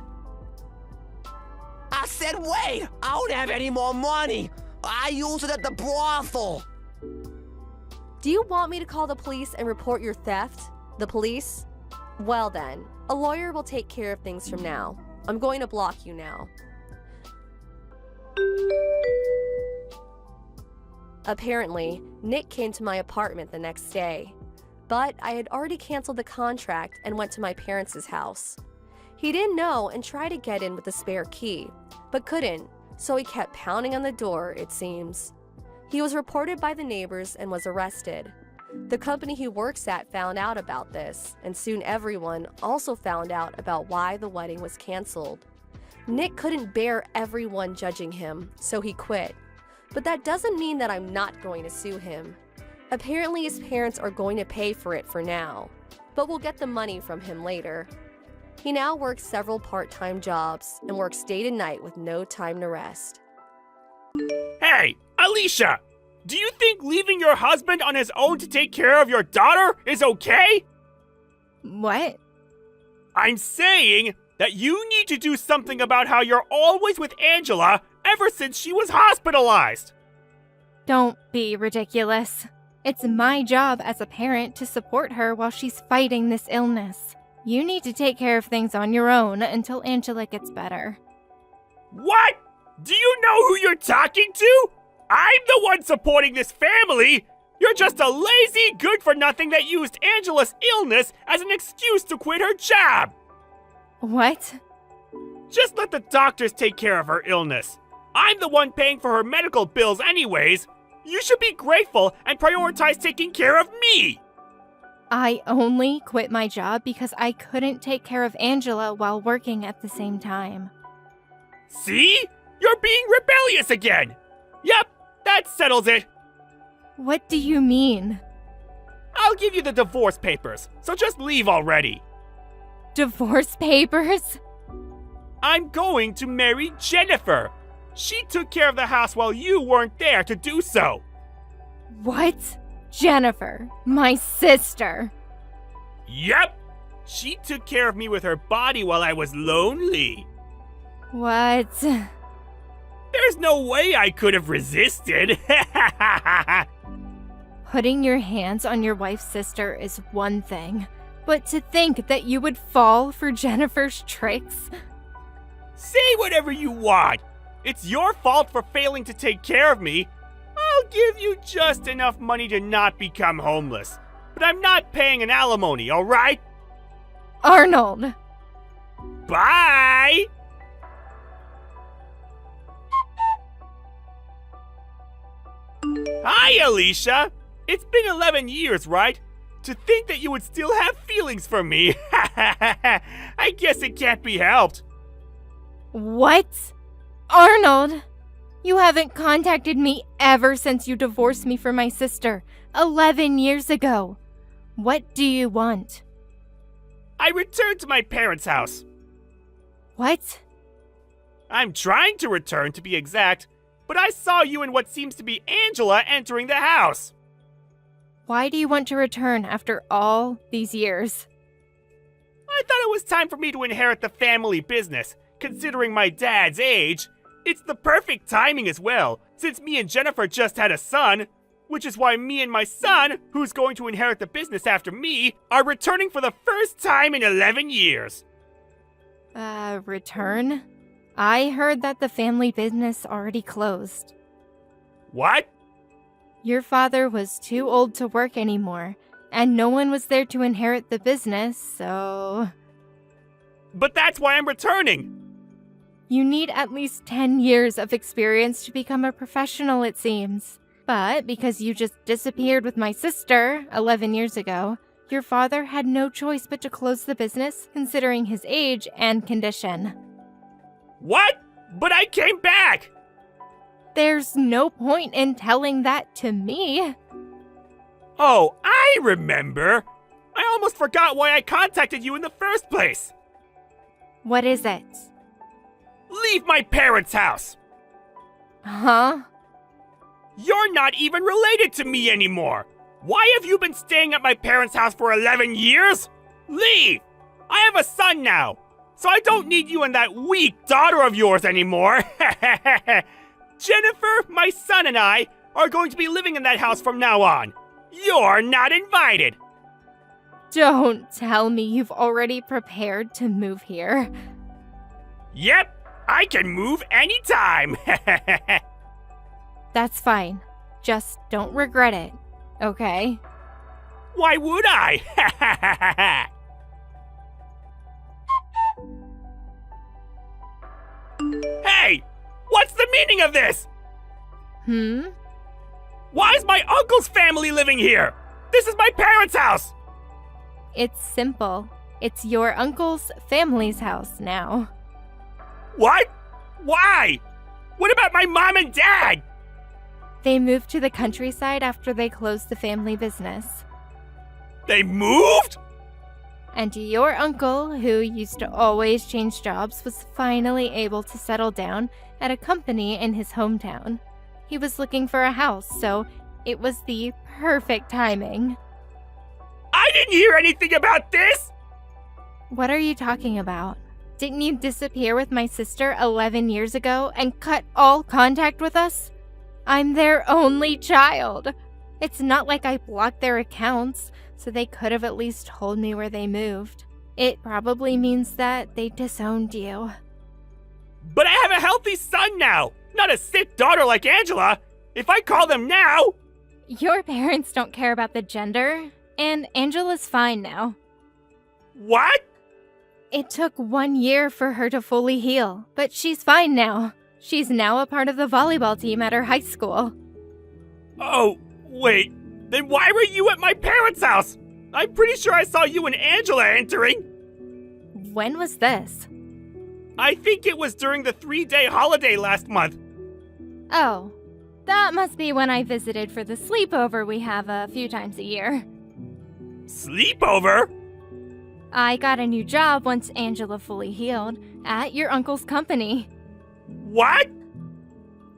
I said wait! I don't have any more money! I use it at the brothel! Do you want me to call the police and report your theft? The police? Well then, a lawyer will take care of things from now. I'm going to block you now. Apparently, Nick came to my apartment the next day, but I had already canceled the contract and went to my parents' house. He didn't know and tried to get in with a spare key, but couldn't, so he kept pounding on the door, it seems. He was reported by the neighbors and was arrested. The company he works at found out about this, and soon everyone also found out about why the wedding was canceled. Nick couldn't bear everyone judging him, so he quit. But that doesn't mean that I'm not going to sue him. Apparently his parents are going to pay for it for now, but we'll get the money from him later. He now works several part-time jobs and works day and night with no time to rest. Hey, Alicia! Do you think leaving your husband on his own to take care of your daughter is okay? What? I'm saying that you need to do something about how you're always with Angela ever since she was hospitalized. Don't be ridiculous. It's my job as a parent to support her while she's fighting this illness. You need to take care of things on your own until Angela gets better. What? Do you know who you're talking to? I'm the one supporting this family! You're just a lazy good-for-nothing that used Angela's illness as an excuse to quit her job! What? Just let the doctors take care of her illness. I'm the one paying for her medical bills anyways. You should be grateful and prioritize taking care of me! I only quit my job because I couldn't take care of Angela while working at the same time. See? You're being rebellious again! Yep, that settles it! What do you mean? I'll give you the divorce papers, so just leave already. Divorce papers? I'm going to marry Jennifer. She took care of the house while you weren't there to do so. What? Jennifer, my sister. Yep. She took care of me with her body while I was lonely. What? There's no way I could have resisted. Putting your hands on your wife's sister is one thing, but to think that you would fall for Jennifer's tricks? Say whatever you want. It's your fault for failing to take care of me. I'll give you just enough money to not become homeless. But I'm not paying an alimony, alright? Arnold! Bye! Hi, Alicia! It's been 11 years, right? To think that you would still have feelings for me. I guess it can't be helped. What? Arnold! You haven't contacted me ever since you divorced me from my sister 11 years ago. What do you want? I returned to my parents' house. What? I'm trying to return, to be exact, but I saw you and what seems to be Angela entering the house. Why do you want to return after all these years? I thought it was time for me to inherit the family business. Considering my dad's age, it's the perfect timing as well, since me and Jennifer just had a son, which is why me and my son, who's going to inherit the business after me, are returning for the first time in 11 years. Return? I heard that the family business already closed. What? Your father was too old to work anymore, and no one was there to inherit the business, so... But that's why I'm returning! You need at least 10 years of experience to become a professional, it seems. But because you just disappeared with my sister 11 years ago, your father had no choice but to close the business, considering his age and condition. What? But I came back! There's no point in telling that to me. Oh, I remember! I almost forgot why I contacted you in the first place! What is it? Leave my parents' house! Huh? You're not even related to me anymore! Why have you been staying at my parents' house for 11 years? Leave! I have a son now, so I don't need you and that weak daughter of yours anymore! Jennifer, my son, and I are going to be living in that house from now on. You're not invited! Don't tell me you've already prepared to move here. Yep, I can move anytime! That's fine. Just don't regret it, okay? Why would I? Hey! What's the meaning of this? Why is my uncle's family living here? This is my parents' house! It's simple. It's your uncle's family's house now. What? Why? What about my mom and dad? They moved to the countryside after they closed the family business. They moved? And your uncle, who used to always change jobs, was finally able to settle down at a company in his hometown. He was looking for a house, so it was the perfect timing. I didn't hear anything about this! What are you talking about? Didn't you disappear with my sister 11 years ago and cut all contact with us? I'm their only child. It's not like I blocked their accounts, so they could have at least told me where they moved. It probably means that they disowned you. But I have a healthy son now, not a sick daughter like Angela. If I call them now... Your parents don't care about the gender, and Angela's fine now. What? It took 1 year for her to fully heal, but she's fine now. She's now a part of the volleyball team at her high school. Oh, wait. Then why were you at my parents' house? I'm pretty sure I saw you and Angela entering. When was this? I think it was during the 3-day holiday last month. Oh, that must be when I visited for the sleepover we have a few times a year. Sleepover? I got a new job once Angela fully healed at your uncle's company. What?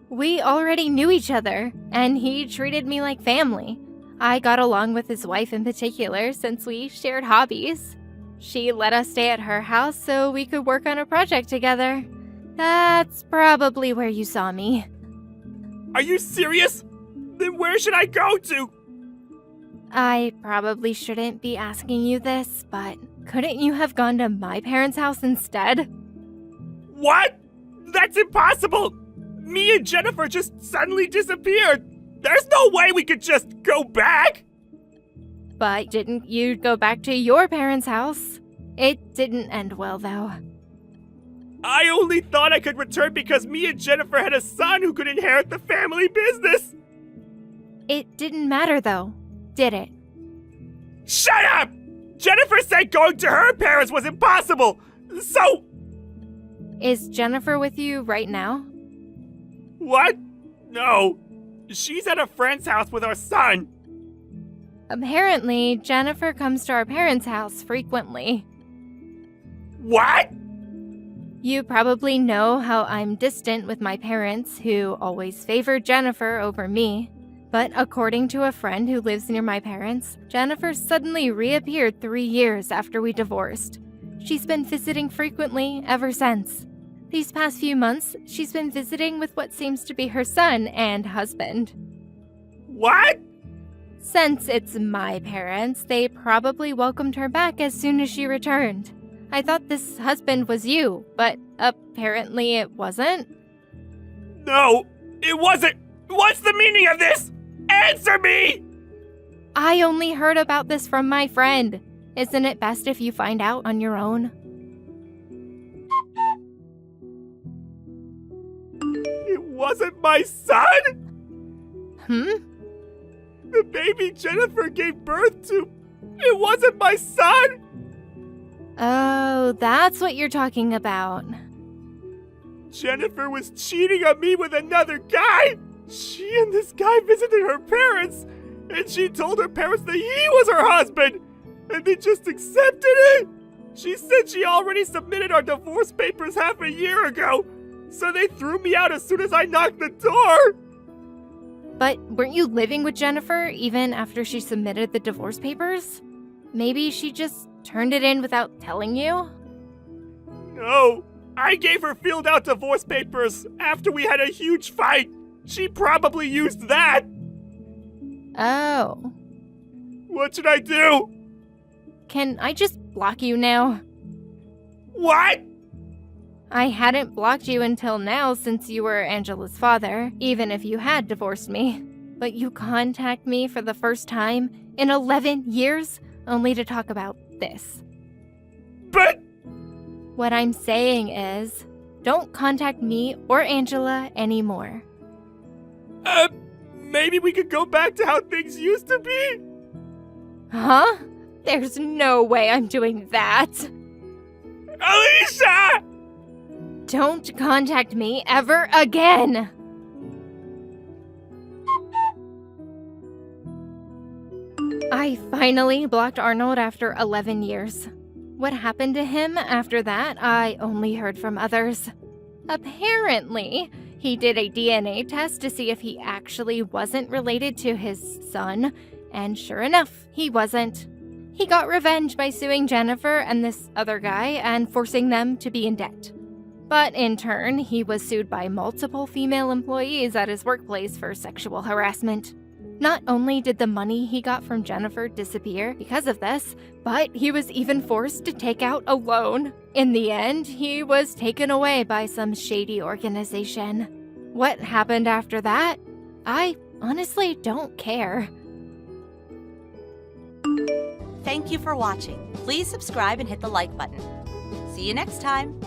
We already knew each other, and he treated me like family. I got along with his wife in particular since we shared hobbies. She let us stay at her house so we could work on a project together. That's probably where you saw me. Are you serious? Then where should I go to? I probably shouldn't be asking you this, but couldn't you have gone to my parents' house instead? What? That's impossible! Me and Jennifer just suddenly disappeared! There's no way we could just go back! But didn't you go back to your parents' house? It didn't end well, though. I only thought I could return because me and Jennifer had a son who could inherit the family business! It didn't matter, though, did it? Shut up! Jennifer said going to her parents was impossible! So... Is Jennifer with you right now? What? No. She's at a friend's house with our son. Apparently, Jennifer comes to our parents' house frequently. What? You probably know how I'm distant with my parents, who always favored Jennifer over me. But according to a friend who lives near my parents, Jennifer suddenly reappeared 3 years after we divorced. She's been visiting frequently ever since. These past few months, she's been visiting with what seems to be her son and husband. What? Since it's my parents, they probably welcomed her back as soon as she returned. I thought this husband was you, but apparently it wasn't. No, it wasn't. What's the meaning of this? Answer me! I only heard about this from my friend. Isn't it best if you find out on your own? It wasn't my son? The baby Jennifer gave birth to, it wasn't my son? Oh, that's what you're talking about. Jennifer was cheating on me with another guy! She and this guy visited her parents, and she told her parents that he was her husband, and they just accepted it! She said she already submitted our divorce papers half a year ago, so they threw me out as soon as I knocked the door! But weren't you living with Jennifer even after she submitted the divorce papers? Maybe she just turned it in without telling you? No, I gave her filled out divorce papers after we had a huge fight. She probably used that. Oh. What should I do? Can I just block you now? What? I hadn't blocked you until now since you were Angela's father, even if you had divorced me. But you contact me for the first time in 11 years only to talk about this. But... What I'm saying is, don't contact me or Angela anymore. Maybe we could go back to how things used to be? Huh? There's no way I'm doing that. Alicia! Don't contact me ever again! I finally blocked Arnold after 11 years. What happened to him after that, I only heard from others. Apparently, he did a DNA test to see if he actually wasn't related to his son, and sure enough, he wasn't. He got revenge by suing Jennifer and this other guy and forcing them to be in debt. But in turn, he was sued by multiple female employees at his workplace for sexual harassment. Not only did the money he got from Jennifer disappear because of this, but he was even forced to take out a loan. In the end, he was taken away by some shady organization. What happened after that? I honestly don't care. Thank you for watching. Please subscribe and hit the like button. See you next time.